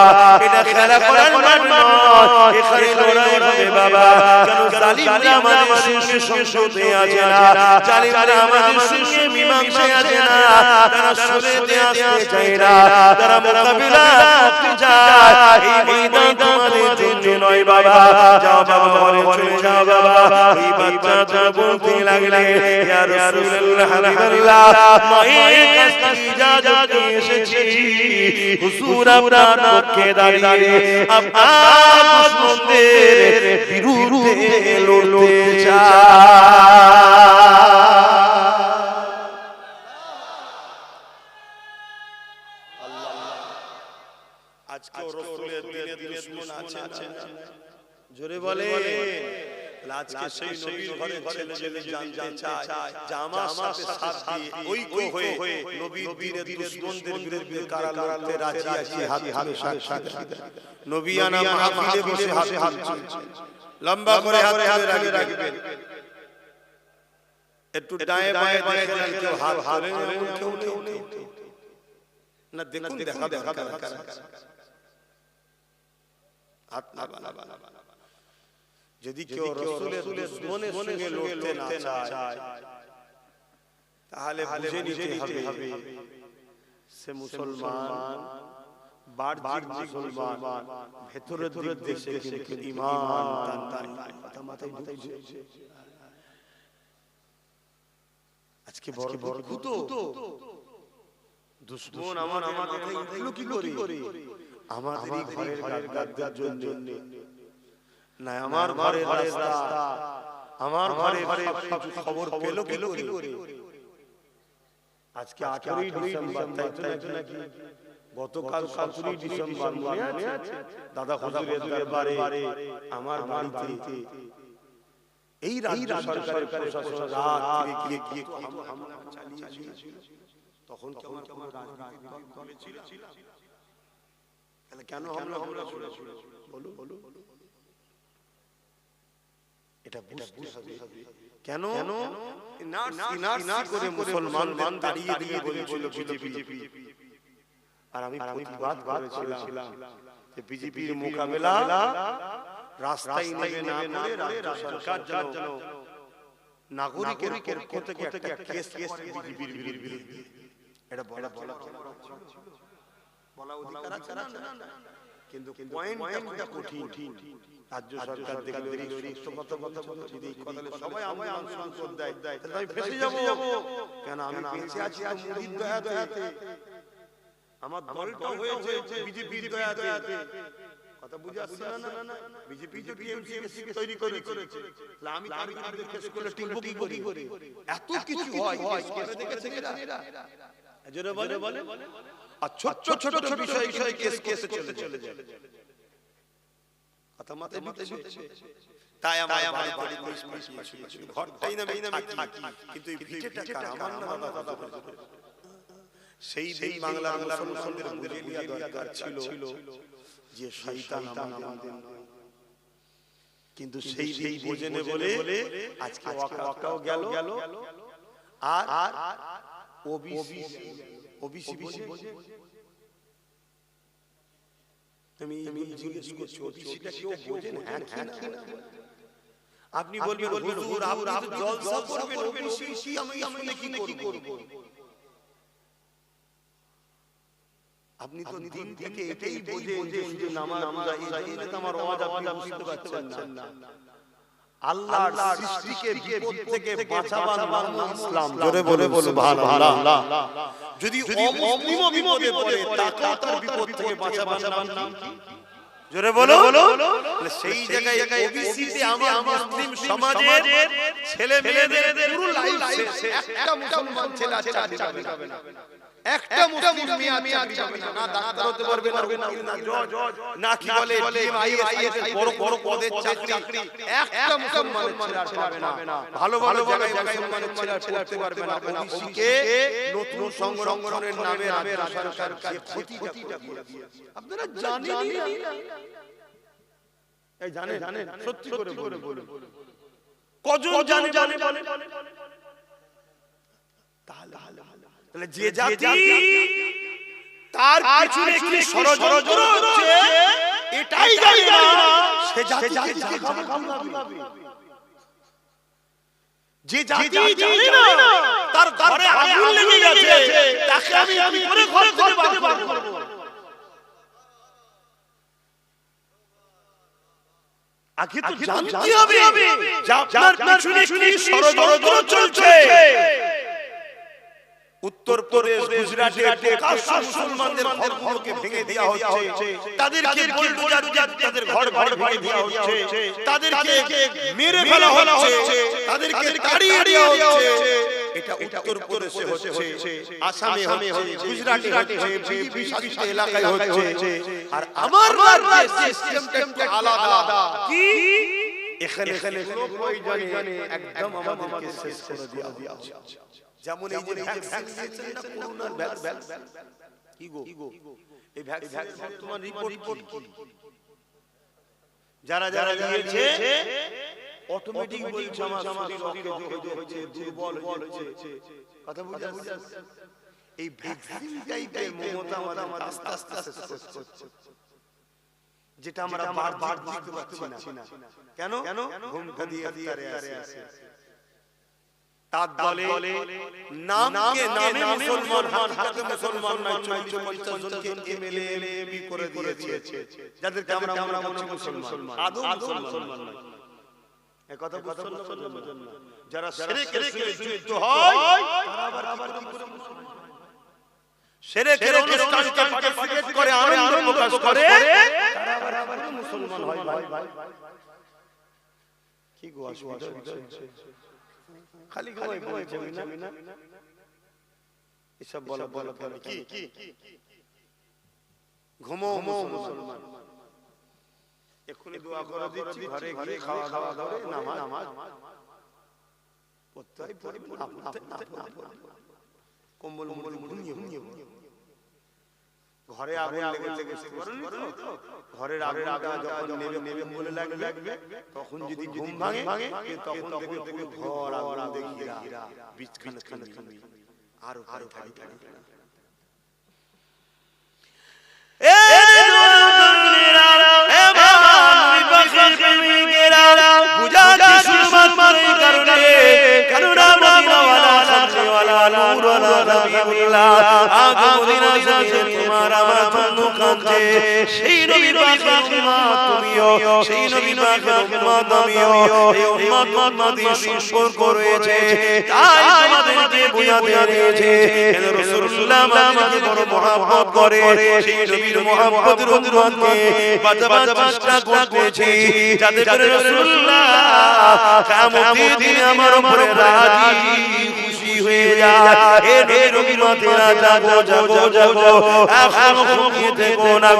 এটা খেলা করার মাঠ নয় এখানে লড়াই হবে বাবা কেন জালিমরা আমাদের সঙ্গে সংসদে আছে না জালিমরা আমাদের সঙ্গে মীমাংসায় আছে না তারা সরেতে আসতে চায় না তারা মোকাবিলা করতে চায় এই ময়দান তোমাদের জন্য নয় বাবা যাও বাবা ঘরে চলে যাও বাবা এই বাচ্চা বলতে লাগলে ইয়া রাসূলুল্লাহ হাবিবাল্লাহ মায়ের কাছ থেকে ইজাজত নিয়ে এসেছি হুজুর আপনার পক্ষে দাঁড়িয়ে আপনার দুশমনদের বিরুদ্ধে লড়তে চাই আজকে রাসূলের দিনে দুশমন আছে জোরে বলে আজকে সেই নবীর ঘরে ছেলে যদি জানতে চায় যে আমার সাথে সাথ দিয়ে ঐক্য হয়ে নবীর দিনের দুশমনদের বিরুদ্ধে কারা লড়তে রাজি আছে হাত তুলে সাক্ষী নবিয়ানা মাহফিলে বসে হাত তুলছে লম্বা করে হাত তুলে রাখবেন একটু ডায়ে বায়ে দেখেন কেউ হাত তুলে কেউ নেই না দেখুন দেখা হাত না বানা যদি কেউ রাসূলের দুশমনের সঙ্গে লড়তে না চায় তাহলে বুঝে নিতে হবে সে মুসলমান বাহ্যিক মুসলমান ভেতরের দিক দেশে কিন্তু ঈমান তার কথা মাথায় ঢুকছে আজকে বড় ভূত দুশমন আমার মাথায় উঠলো কি করে আমাদেরই ঘরের গাদ্দার জন্য না আমার ঘরের রাস্তা আমার ঘরের খবর পেলো কি করে আজকে 18ই ডিসেম্বর তাই তো নাকি গতকাল 17ই ডিসেম্বর মনে আছে দাদা হুজুরের দরবারে আমার বাড়িতে এই রাজ্য সরকারের প্রশাসন রাত গিয়ে হামলা চালিয়েছিল তখন কি আমার কোনো রাজনৈতিক দলে ছিল তাহলে কেন হামলা করেছিল বলো এটা বুঝতে হবে কেন না করে মুসলমানদের তাড়িয়ে দিয়ে বলেছিল বিজেপি আর আমি প্রতিবাদ করেছিলাম যে বিজেপির মোকাবেলা রাস্তায় নেমে না করে রাজ্য সরকার যেন নাগরিকের পক্ষ থেকে একটা কেস বিজেপির বিরুদ্ধে এটা বলা অধিকার আছে না কিন্তু পয়েন্টটা কঠিন রাজ্য সরকার দেখলে কথা বলছি এই কথা সবাই আন্দোলন করে দেয় তাহলে আমি ফেসে যাব কেন আমি বেঁচে আছি মুজিব দয়াতে আমার দলটা হয়েছে বিজেপির দয়াতে কথা বুঝে আসছে না বিজেপি যে টিএমসি তৈরি করেছে তাহলে আমি তার বিরুদ্ধে কেস করলে টিকবো কি করে এত কিছু হয় কেস দেখেছে এরা এজন্য বলে আর ছোট বিষয় কেস চলে যায় কথা মাথায় ঢুকছে তাই আমার বাড়ি ঘরটাই না থাকি কিন্তু এই ভিটেটা কার আমার না দাদা সেই দিন বাংলার মুসলমানদের বুঝিয়ে দেওয়া দরকার ছিল যে শয়তান আমাদের কিন্তু সেই দিন বোঝেনে বলে আজকে ওয়াকাও গেল আর ওবিসি বোঝে আমি জিজ্ঞেস করছি ওবিসিটা কেউ বোঝে না আপনি বলবেন হুজুর আপনি জলসা করবেন ওবিসি আমি কি করব আপনি তো দিন থেকে এটাই বোঝেন যে শুধু নামাজ এই তো আমার আওয়াজ আপনি বুঝতে পারছেন না আল্লাহর সৃষ্টিকে বিপদ থেকে বাঁচাবার নাম ইসলাম জোরে বলে সুবহানাল্লাহ যদি অমুসলিম বিপদে পড়ে তাকেও তার বিপদ থেকে বাঁচাবার নাম কি জোরে বলো সেই জায়গায় ওবিসি তে আমার মুসলিম সমাজের ছেলে মেয়েদের পুরো লাইফ একটা মুসলমান ছেলে চাকরি পাবে না একটা মুসলিম মেয়ে যাবে না ডাক্তার হতে পারবে না জজ না কি বলে আইএস বড় পদের চাকরি একটা মুসলমান ছেলে পাবে না ভালো জায়গায় মুসলমানের ছেলে পড়তে পারবে না ওবিসিকে নতুন সংরক্ষণের নামে রাজ্য সরকার যে ক্ষতিটা করে দিয়েছে আপনারা জানেন এই জানেন সত্যি করে বলুন কজন জানে তাহলে যে জাতি তার পিছনে কি ষড়যন্ত্র হচ্ছে এটাই জানে না সে জাতিকে জাগাবে যে জাতি জানে না তার ঘরে আগুন লেগে গেছে তাকে আমি করে ঘর থেকে বার করব আগে তো জানতে হবে যে আপনার পিছনে কি ষড়যন্ত্র চলছে উত্তর প্রদেশ গুজরাটে কাশা মুসলমানদের ঘরগুলোকে ভেঙে দেওয়া হচ্ছে তাদেরকে বুলডোজার দিয়ে তাদের ঘর ভেঙে দেওয়া হচ্ছে তাদেরকে মেরে ফেলা হচ্ছে তাদেরকে তাড়িয়ে দেওয়া হচ্ছে এটা উত্তর প্রদেশে হচ্ছে আসামে হচ্ছে গুজরাটে হচ্ছে বিজেপি শাসিত এলাকায় হচ্ছে আর আমার রাজ্যের সিস্টেমটা একটু আলাদা কি এখানে প্রয়োজনে একদম আমাদেরকে শেষ করে দেওয়া হচ্ছে। যেমন এই যে ভ্যাকসিন দিয়েছেন না, করোনার ভ্যাকসিন, কি গো এই ভ্যাকসিন বর্তমান রিপোর্ট কি? যারা যারা দিয়েছে অটোমেটিক বলছে আমার শরীর অকেজো হয়েছে, দুর্বল হয়েছে। কথা বুঝা যাচ্ছে? এই ভ্যাকসিন টাইপের মমতা আমাদের আস্তে আস্তে শেষ করছে, যেটা আমরা বারবার দিতে পারছি না। কেন? ঘুমটা দিয়ে আছে তার দলে নামকে নামে মুসলমান, হাতে মুসলমান নয়, 40-50 জনকে এমএলএ এমপি করে দিয়েছে, যাদেরকে আমরা মনে মুসলমান, আদৌ মুসলমান নয়। এই কথা বুঝছেন না? যারা শিরকের সঙ্গে যুক্ত হয় তারা আবার কি করে মুসলমান? শিরকের অনুষ্ঠানকে পার্টিসিপেট করে আনন্দ প্রকাশ করে তারা আবার মুসলমান হয়। ভাই কি গো অসুবিধা খালি ঘুমাই না এসব বলা কি ঘুমো মুসলমান। এখনই দোয়া করে দিচ্ছি, ঘরে গিয়ে খাওয়া দাওয়া নামাজ পড়তে হয়, কম্বল ঘুমিয়ে ঘরে আগুন লেগেছে, ঘরের আগুনটা যখন নেবে বলে লাগবে, তখন যদি ঘুম ভাঙে তখন দেখবে ঘর আগুন দেখিরা বিছখানে আরো থাকি। সেই নবী পাকের উম্মত তুমিও, সেই নবী পাকের উম্মত আমিও, এই উম্মত উম্মতি সম্পর্ক রয়েছে, তাই আমাদেরকে বুঝাতে দিয়েছে কেন রাসূলুল্লাহ আমাকে বড় মহব্বত করে, সেই নবীর মহব্বতের উম্মতকে বাঁচাবার চেষ্টা করতেছি, যাতে করে রাসূলুল্লাহ কিয়ামতের দিনে আমার উপরে রাজি হয়ে যায়। হে নবীর উম্মতেরা জাগো এখনো ঘুমিয়ে থেকো না।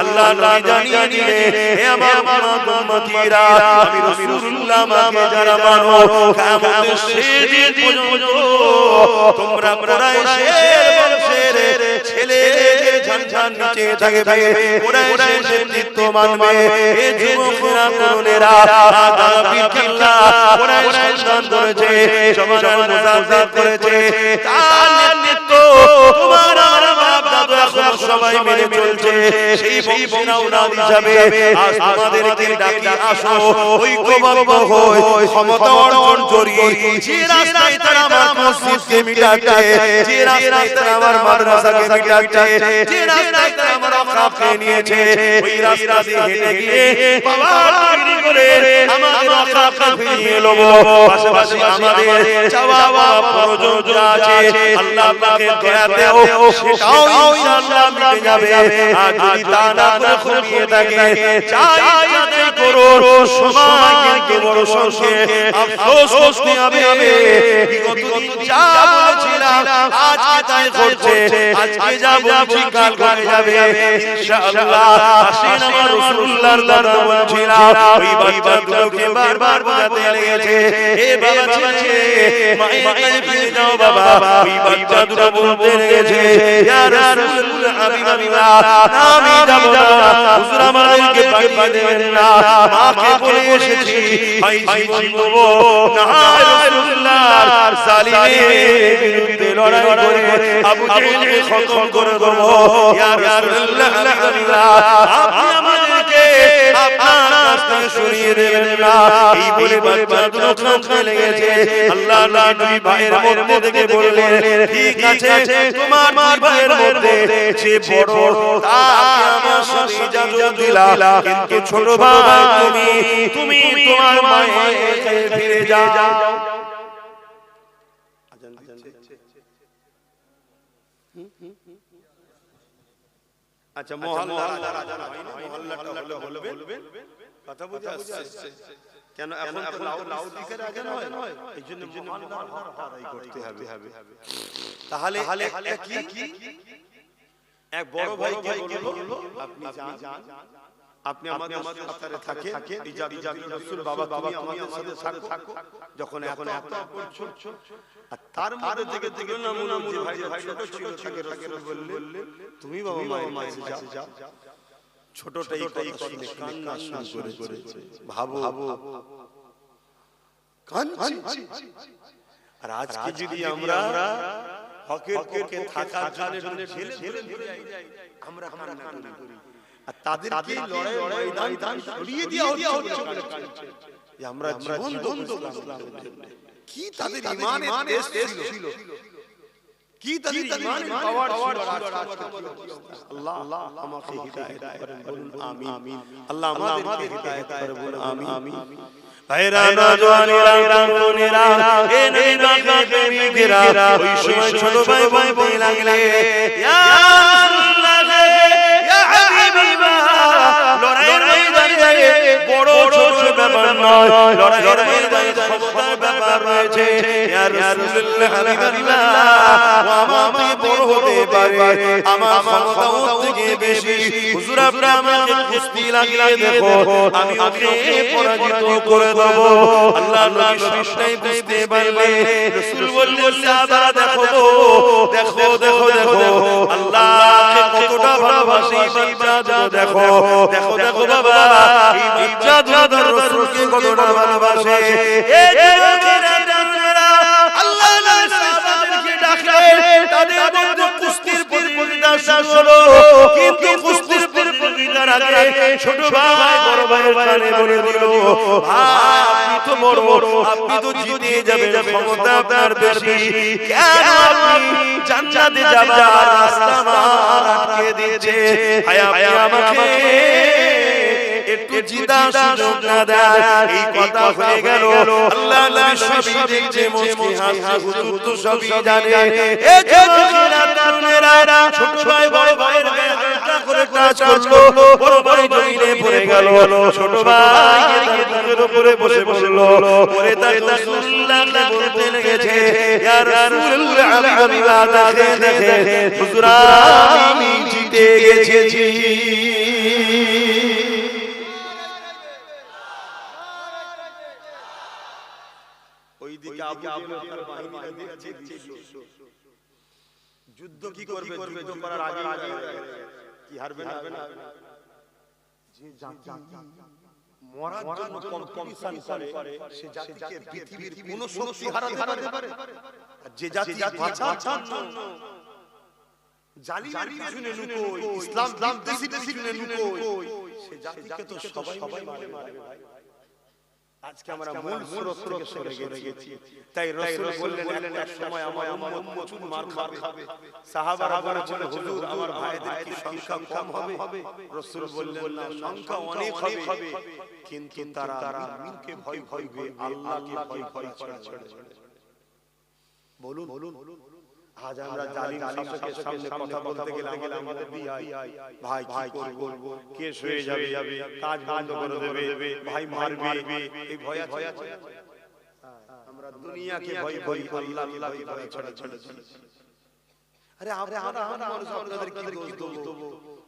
আল্লাহ নবী জানিয়ে দিলেন, হে আমার উম্মতেরা, আমি রাসূলুল্লাহ আমাকে যারা মানো কিয়ামতের শেষ দিন পর্যন্ত তোমরা কুরাইশের বংশের ছেলে ঝানঝান নিচে থাকবে, কুরাইশের নেতৃত্ব মানবে। হে যুবকেরা তরুণেরা, আল্লাহ কুরাইশ সন্তান করেছে, সমাজের মুজাহিদ করেছে, তার নেতৃত্ব তোমার আমার বাপ দাদু এখন সবাই মেনে চলছে। সেই বংশাবলী হিসাবে আজ আমাদেরকে ডাকি, আসো ঐক্যবদ্ধ হই, ক্ষমতা অর্জন করি। যে রাস্তায় তারা আমার মসজিদকে মিটাচ্ছে, যে রাস্তায় তারা আমার মাদ্রাসাকে মিটাচ্ছে, যে রাস্তায় তারা আমার আখড়াকে নিয়েছে, ওই রাস্তা দিয়ে হেঁটে গিয়ে পাওয়ার তৈরি করে আমাদের আখড়াকে ফিরিয়ে নেব। পাশাপাশি আমাদের চাওয়া প্রয়োজন যা আছে আল্লাহ পাকের দয়াতেও সেটাও ইনশাআল্লাহ মিটে যাবে। আর যদি তা না করে ঘুমিয়ে থাকে, চাই যাতে করো, সময় কিন্তু বড় সংক্ষেপ, আফসোস করতে হবে। বিগত দিন যা বলেছিলাম আজকে তাই ঘটছে, আজকে যা বলছি কাল ঘটে যাবে ইনশাআল্লাহ। আসেন আমার রাসূলুল্লাহর কথা বলছিলাম, ওই বাচ্চাগুলোকে বারবার বোঝাতে লেগেছে, হে বাবা ছেলে মায়ের কাছে ফিরে যাও বাবা। ওই বাচ্চা দুটো বলতে লেগেছে, ইয়া রাসূলুল্লাহ হাবিবাল্লাহ আমি যাব না, হুজুর আমাদেরকে পাঠিয়ে দেবেন না, মাকে বলে এসেছি ভাই জীবন দেব না। রাসূলুল্লাহর জালিমের বিরুদ্ধে লড়াই করে আবু জেহেলকে খতম করে দেব। ইয়া রাসূলুল্লাহ হাবিবাল্লাহ আপনি আমাদেরকে আপনার রাস্তায় সরিয়ে দেবেন না। এই বলে বাচ্চা দুটো কাঁদতে লেগেছে। আল্লাহ নবী ভাইয়ের মধ্যে থেকে বললেন, ঠিক আছে তোমার ভাইয়ের মধ্যে যে বড় তাকে আমার সাথে ইজাজত দিলাম, কিন্তু ছোট ভাই তুমি তোমার মায়ের কাছে ফিরে যাও। আচ্ছা মহল্লা মহল্লাটা হলে বলবেন, কথা বুঝে আসছে কেন? এখন লাউড স্পিকার আগে নয়, এইজন্য মহল্লার হকটা আদায় করতে হবে। তাহলে একটা কি এক বড় ভাইকে বলল আপনি যান আপনি আমাদের সাথে থাকেন ইজাজত রাসূল বাবা তুমি আমাদের সাথে থাকো যখন এখন এত করছো আর তার মধ্যে থেকে দিল না মনে যে ভাই ছোট ছিল তাকে রাসূল বললেন তুমি বাবা মায়ের কাছে যাও ছোটটাই কথা কান্না শুরু করেছে ভাবো কাঁদছি আর আজকে যদি আমরা হকের পক্ষে থাকার জন্য ছেলে আমরা কান্না করি আর তাদেরকে লড়াই ময়দান সরিয়ে দেওয়া হচ্ছে যে আমরা জীবন বন্ধ কি তাদের ঈমানের দেশ ছিল কি তাদের ঈমানের পাওয়ার ছিল আল্লাহ আমাকে হিদায়াত করেন বলুন আমিন আল্লাহ আমাদেরকে হিদায়াত করেন বলুন আমিন ভাইরা নওজওয়ানেরা তরুণেরা এ নবী প্রেমিকেরা ওই সময় ছোট ভাই বলতে লাগলে ইয়া রাসূলুল্লাহ ইয়া হাবিবাল্লাহ লড়াইয়ের ময়দানে বড় ছোট ব্যাপার নয় লড়াইয়ের ময়দানে ক্ষমতার ব্যাপার রয়েছে ইয়া রাসূলুল্লাহ হাবিবাল্লাহ আমাকে বড় হতে পারে আমার ক্ষমতাও থেকে বেশি হুজুর আপনি আমাকে কুস্তি লাগিয়ে দেখো আমি ওকে পরাজিত করে দেব আল্লাহ নবী সবটাই বুঝতে পারলে রাসূল বললেন সাহাবারা দেখো আল্লাহকে কতটা ভালোবাসে এই বাচ্চা দেখো বাবা এই বাচ্চা যাদের রাসূলকে কতটা ভালোবাসে এই যুবকেরা আল্লাহ নবী সাহাবাদেরকে ডাকলেন তাদের মধ্যে কুস্তির প্রতিযোগিতা শুরু হলো কিন্তু কুস্তির প্রতিযোগিতার আগে ছোট ভাই বড় ভাইয়ের কানে বলে দিল ভাই আপনি তো বড় আপনি তো জিতে যাবেন ক্ষমতা আপনার বেশি কেন আপনি জান্নাতে যাবার রাস্তা আটকে দিয়েছে ভাই আমাকে একটু জিতা সুযোগ না দেন এই কথা হয়ে গেল আল্লাহ নবী সবই দেখে মুচকি হাসি হুজুর তো সবই জানে এই যুবকেরা তরুণেরা ছোট ভাই বড় ভাইয়ের গায়ে হালকা করে টাচ করলো বড় ভাই জমিনে পড়ে গেল ছোট ভাই বুকের উপরে বসে পড়লো পরে তাই রাসূলুল্লাহ বলতে লেগেছে ইয়া রাসূলুল্লাহ হাবিবাল্লাহ দেখে হুজুর আমি জিতে গেছি ওইদিকে আবু জেহেল বাহিনী দিচ্ছে যুদ্ধ কি করবে যুদ্ধ করার আগে কি হারবে না যে জাতি মরার জন্য কম্পিটিশন করে সে জাতিকে পৃথিবীর কোনো শক্তি হারাতে পারে যে জাতি বাঁচার জন্য জালিমের পিছনে লুকোয় ইসলাম দেশি পিছনে লুকোয় সে জাতিকে তো সবাই মারে ভাই আজকে আমরা মূল স্রোত থেকে সরে গেছি তাই রাসূল বললেন একটা সময় আমার উম্মত প্রচুর মার খাবে সাহাবারা বলেছেন হুজুর আমার ভাইদের কি সংখ্যা কম হবে রাসূল বললেন না সংখ্যা অনেক হবে কিন্তু তারা মিনকে ভয় করবে আল্লাহকে ভয় করে বলুন আজ আমরা জালিম শাসকের সামনে কথা বলতে গেলে আমাদের ভাই কি করব কেস হয়ে যাবে কাজ বন্ধ করে দেবে ভাই মারবে এই ভয় আছে আমরা দুনিয়াকে ভয় করি আল্লাহকে ভয় ছড়া আরে আমরা মানুষ আপনাদের কি দোষ দেব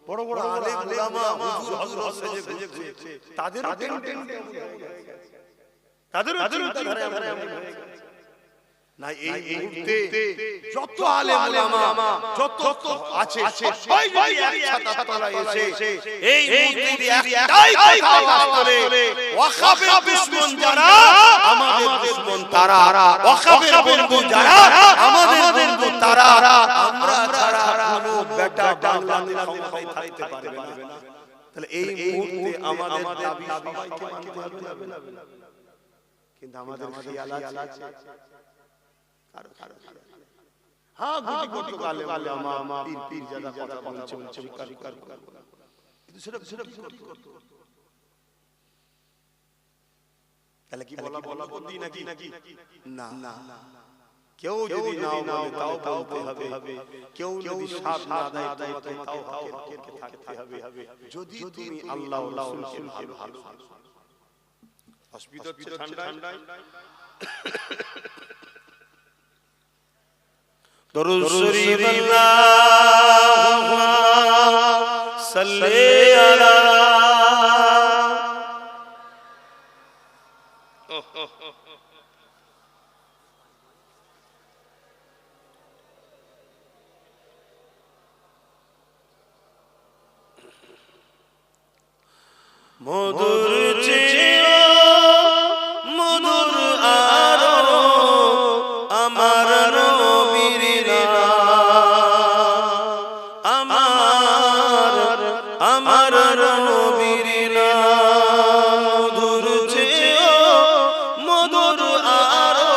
বড় বড় আলেম উলামা হুজুর সেজে ঘুরছে তাদেরও ধারে আমরা না এই মুহূর্তে যত আলেম উলামা যত আছে সবাই যদি একসাথে তলায় এসে এই মুহূর্তে একটাই কথা বলে ওয়াকাফের দুশমন যারা আমাদের দুশমন তারা ওয়াকাফের বন্ধু যারা আমাদের বন্ধু তারা আমরা ছাড়া কোনো বেটা বাংলাদেশ ক্ষমতায় থাকতে পারবে না তাহলে এই মুহূর্তে আমাদের দাবি সবাইকে মানতে হবে না কিন্তু আমাদের খেয়াল আছে হ্যাঁ গুটি আলেমা পীর জাদা কথা বলছে কিন্তু সেটা করতে তাহলে কি বলা বন্দি নাকি না কেউ যদি না বলে তাও বলতে হবে কেউ যদি সাথ না দেয় তাও হকের থাকতে হবে যদি তুমি আল্লাহ রাসূলকে ভালো অসুবিধা হচ্ছে ঠান্ডায় দরুদ শরীফ আল্লাহুম্মা সাল্লি আলা মধুর চেয়ে মধুর আরো আমার নবীর নাম, আমার নবীর নাম। মধুর চেয়ে মধুর আরো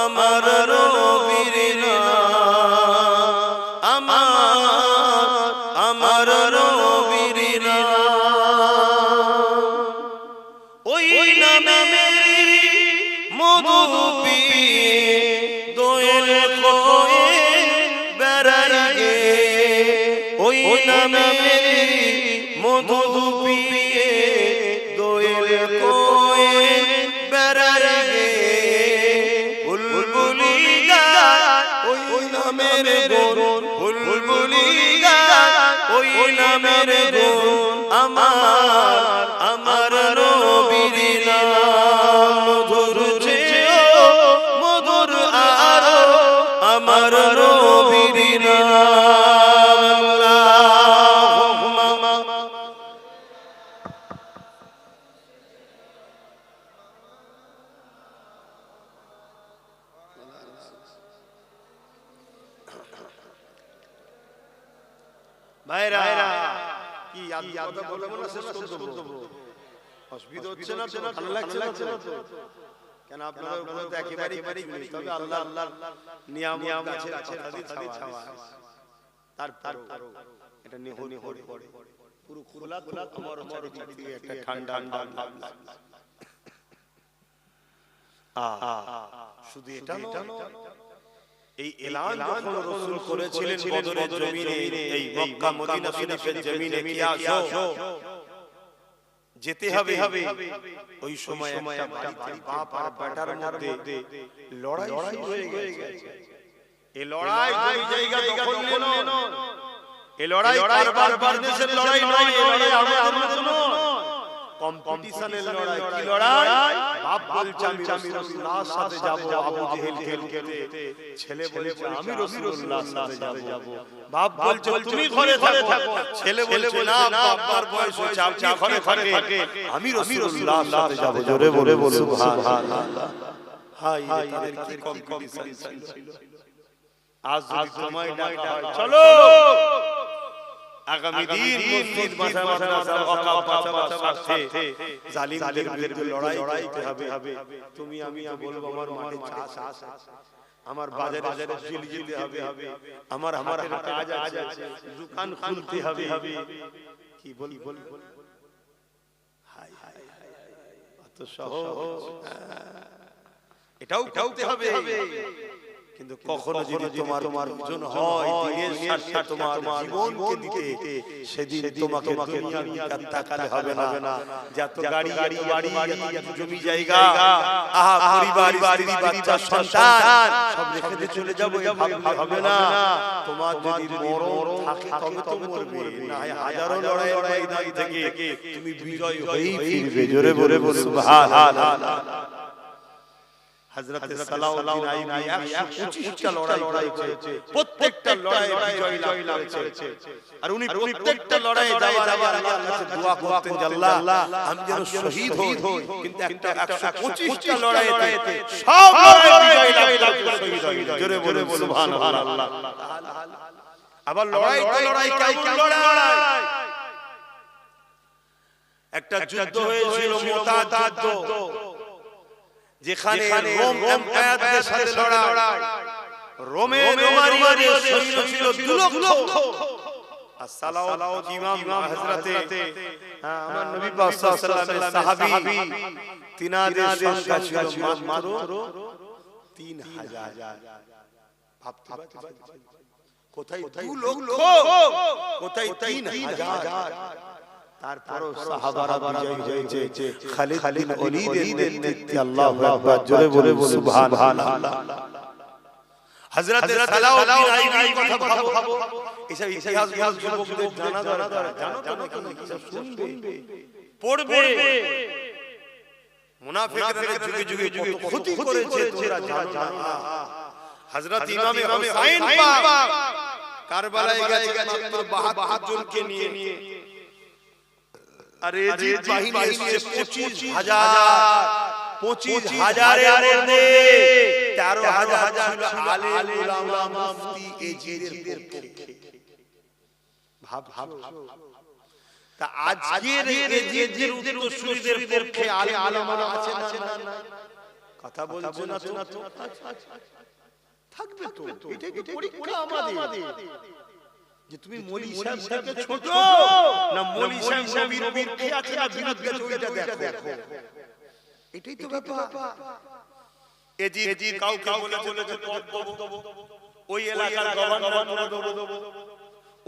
আমার নবীর নাম, আমার নবীর নাম। ওই নামের মধু পিয়ে দোয়েল খোয়ে বেড়াইগে, ওই নামের মধু পিয়ে দোয়েল খোয়ে বেড়াইগে। বুলবুলি গায় ওই নামের গুণ, বুলবুলি গায় ওই নামের গুণ, আমার আমার নবীর নাম। মধুর চেয়ে মধুর আরো আমার নবীর নাম। আল্লাহুম্মা ভাইরা কি কথা বলবো না, শেষ করে দেবো। অসুবিধা হচ্ছে না তো? ভালো লাগছে না তো? কেন আপনারা উপরে তো একেবারে তবে আল্লাহ নিয়ামত আছে, তাদের ছাওয়া তারপর এটা নিহনি হয়ে পড়ে পুরো খোলা আমার চারিদিকে একটা ঠান্ডা ভাব লাগে। শুধু এটা নয়, এই এলান যখন রাসূল করেছিলেন বদরের জমিনে, এই মক্কা মদিনা শরীফের জমিনে কি আসো যেতে হবে, ওই সময় একটা বাড়িতে বাপ আর বেটার মধ্যে লড়াই হয়ে গেছে। এই লড়াই দুই জায়গা দখল নিল। এই লড়াই কারবার দেশের লড়াই নয়, এই লড়াই আমাদের নয়, কম্পিটিশনের লড়াই। কি লড়াই? বাপ বলছে আমি রাসূলুল্লাহর সাথে যাব, আবু জেহেল খেলতে, ছেলে বলছে আমি রাসূলুল্লাহর সাথে যাব। বাপ বলছে তুমি ঘরে থাকো, ছেলে বলছে না বাবার বয়স হয়েছে, আপনি ঘরে থাকে, আমি রাসূলুল্লাহর সাথে যাব। জোরে বলে বলুন সুবহানাল্লাহ। হাই তাদের কি কম্পিটিশন ছিল। আজ যদি সময় ডাকা হয় চলো আগামী দিন মসজিদ মাদ্রাসার ওয়াকাফ বাঁচাবার স্বার্থে জালিমদের বিরুদ্ধে লড়াই করতে হবে। তুমি আমি বলবো আমার মাঠে চাষ আছে, আমার বাজারে জিল জিতে হবে, আমার হাতে কাজ আছে, দোকান খুলতে হবে। কি বলি হাই হাই এত সহজ, এটাও করতে হবে। কিন্তু কখনো যদি তোমার প্রয়োজন হয় দিনের স্বার্থে তোমার জীবনকে দিতে, সেদিন তোমাকে দুনিয়ার দিকে তাকাতে হবে না। যত গাড়ি বাড়ি জমি জায়গা, আহা পরিবার স্ত্রী বাচ্চা সন্তান সব রেখে দিয়ে চলে যাবো, হবে না। তোমার যদি মরণ থাকে তবে তো মরবে, না হাজারো লড়াইয়ের ময়দান থেকে তুমি বিজয় হয়েই ফিরবে। জোরে বলে সুবহানাল্লাহ। হযরত সালাউদ্দিন আইয়ুবী 125টা লড়াই করেছে, প্রত্যেকটা লড়াইয়ে বিজয় লাভ করেছে। আর উনি প্রত্যেকটা লড়াইয়ে যাওয়ার আগে আল্লাহর কাছে দোয়া করতেন যে আল্লাহ আমি যেন শহীদ হই, কিন্তু একটা 125টা লড়াইতে সব লড়াই বিজয় লাভ করে শহীদ হই। জোরে বলে সুবহানাল্লাহ। আবার লড়াই কেমন লড়াই? একটা যুদ্ধ হয়েছিল মুতাত যুদ্ধ, যেখানে রোম এম্পায়ারের সাথে লড়াই। রোমের রোমারিয়াদের সৈন্য ছিল 2 লক্ষ। আর সালাউদ্দিন ইমাম হযরতে আমার নবী পাক সাল্লাল্লাহু আলাইহি ওয়াসাল্লামের সাহাবী, তিনাদের সংখ্যা ছিল মাত্র 3000। ভাবতে কোথায় 2 লক্ষ, কোথায় 3000। তারপরও সাহাবারা বিজয় হয়েছে খালিদ বিন ওলীদের নেতৃত্বে। আল্লাহু আকবার। জোরে বলে সুবহানাল্লাহ। হযরত সালাউদ্দিন আইয়ুবীর কথা ভাবো, এসব ইতিহাস যুবকদের জানা দরকার। জানো তো নাকি? সব শুনবে পড়বে। মুনাফিকরা যুগে যুগে কত ক্ষতি করেছে তোমরা জানো না। হযরত ইমামে হুসাইন পাক কারবালায় গেছে মাত্র 72 জনকে নিয়ে। আর এজিদ বাহিনী এসেছে 25,000 এর মধ্যে 13,000 ছিল আলেম উলামা মুফতি এজিদের পক্ষে। ভাব তা আজকের এজিদের উত্তরসূরিদের পক্ষে আলেম উলামা আছে না? কথা বলছো না তো? থাকবে তো, এটা কি পরীক্ষা আমাদের যে তুমি মৌলী সাহেব থেকে ছোট না মৌলী সাহেব নবীর পক্ষে আছে না বিরুদ্ধে ওইটা দেখো। এটাই তো ব্যাপার। এজিদ কাউকে বলেছে ওই এলাকার গভর্নর দেবো,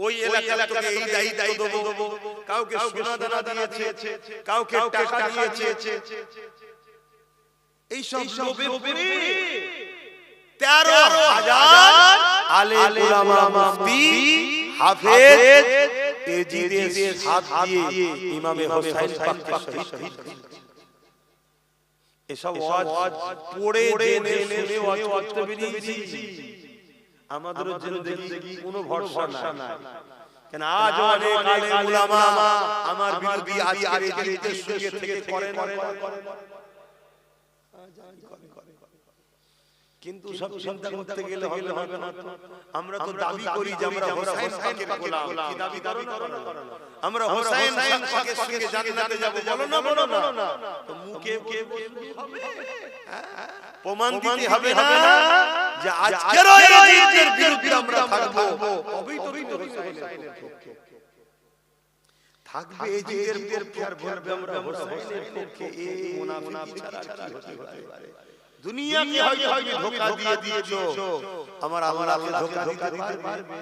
ওই এলাকার তোকে এই দায়িত্ব দেবো, কাউকে সোনা দানা দিয়েছে, কাউকে টাকা দিয়েছে, এই সব লোভে পড়ে 13,000 আলেম উলামা মুফতি হাফেজ এজিদের সাথ দিয়ে ইমামে হোসেন পাককে শহীদ করেছে। এসব ওয়াজ পড়ে জেনে শুনে ওয়াজ করতে বেরিয়েছি, আমাদের জিন্দেগি কোনো ভরসা নাই। কেন আজ অনেক আলেম উলামা আমার বিরোধী আজকের এজিদের সঙ্গে থেকে করে না, কিন্তু সব চিন্তা করতে গেলে হবে না। আমরা তো দাবি করি যে আমরা হোসেন পাকের গোলাম, কি দাবি করো না? আমরা হোসেন পাকের সঙ্গে জান্নাতে যাব, বলো না? তো মুখে হবে, প্রমাণ দিতে হবে না যে আজকের এজিদের বিরুদ্ধে আমরা থাকবো, তবেই তো হোসেনের পক্ষে থাকবে। এজিদের পক্ষে আর বলবে আমরা হোসেনের পক্ষে, এই মুনাফিকি ছাড়া কি হতে পারে? দুনিয়াকে হয়তো তুমি ধোঁকা দিয়ে দিয়েছো, আমার আল্লাহকে ধোঁকা দিতে পারবে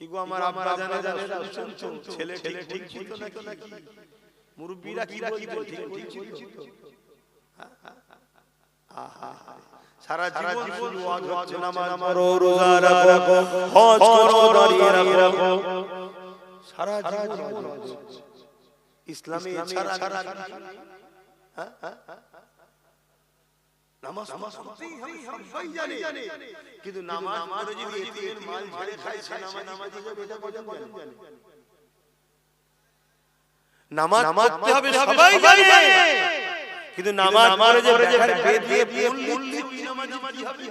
কি গো? আমার আব্বা জানেরা শুনছো, ছেলে ঠিক ছিল নাকি? মুরব্বিরা কি বলছে? ঠিক ছিল। সারা জীবন ওয়াজ হচ্ছে, নামাজ পড়ো, রোজা রাখো, হজ করো, দাঁড়িয়ে রাখো, সারা জীবন ইসলামে ছাড়া নামাজ পড়তেই হবে, সবাই জানে, কিন্তু নামাজ পড়ে যদি এতিমের মাল ঝেড়ে খায়, সে নামাজি যাবে, এটা কজন জানে? নামাজ পড়তে হবে সবাই জানে, কিন্তু নামাজ পড়ে যে বেদ দিয়ে পড়লে নামাজি হবে।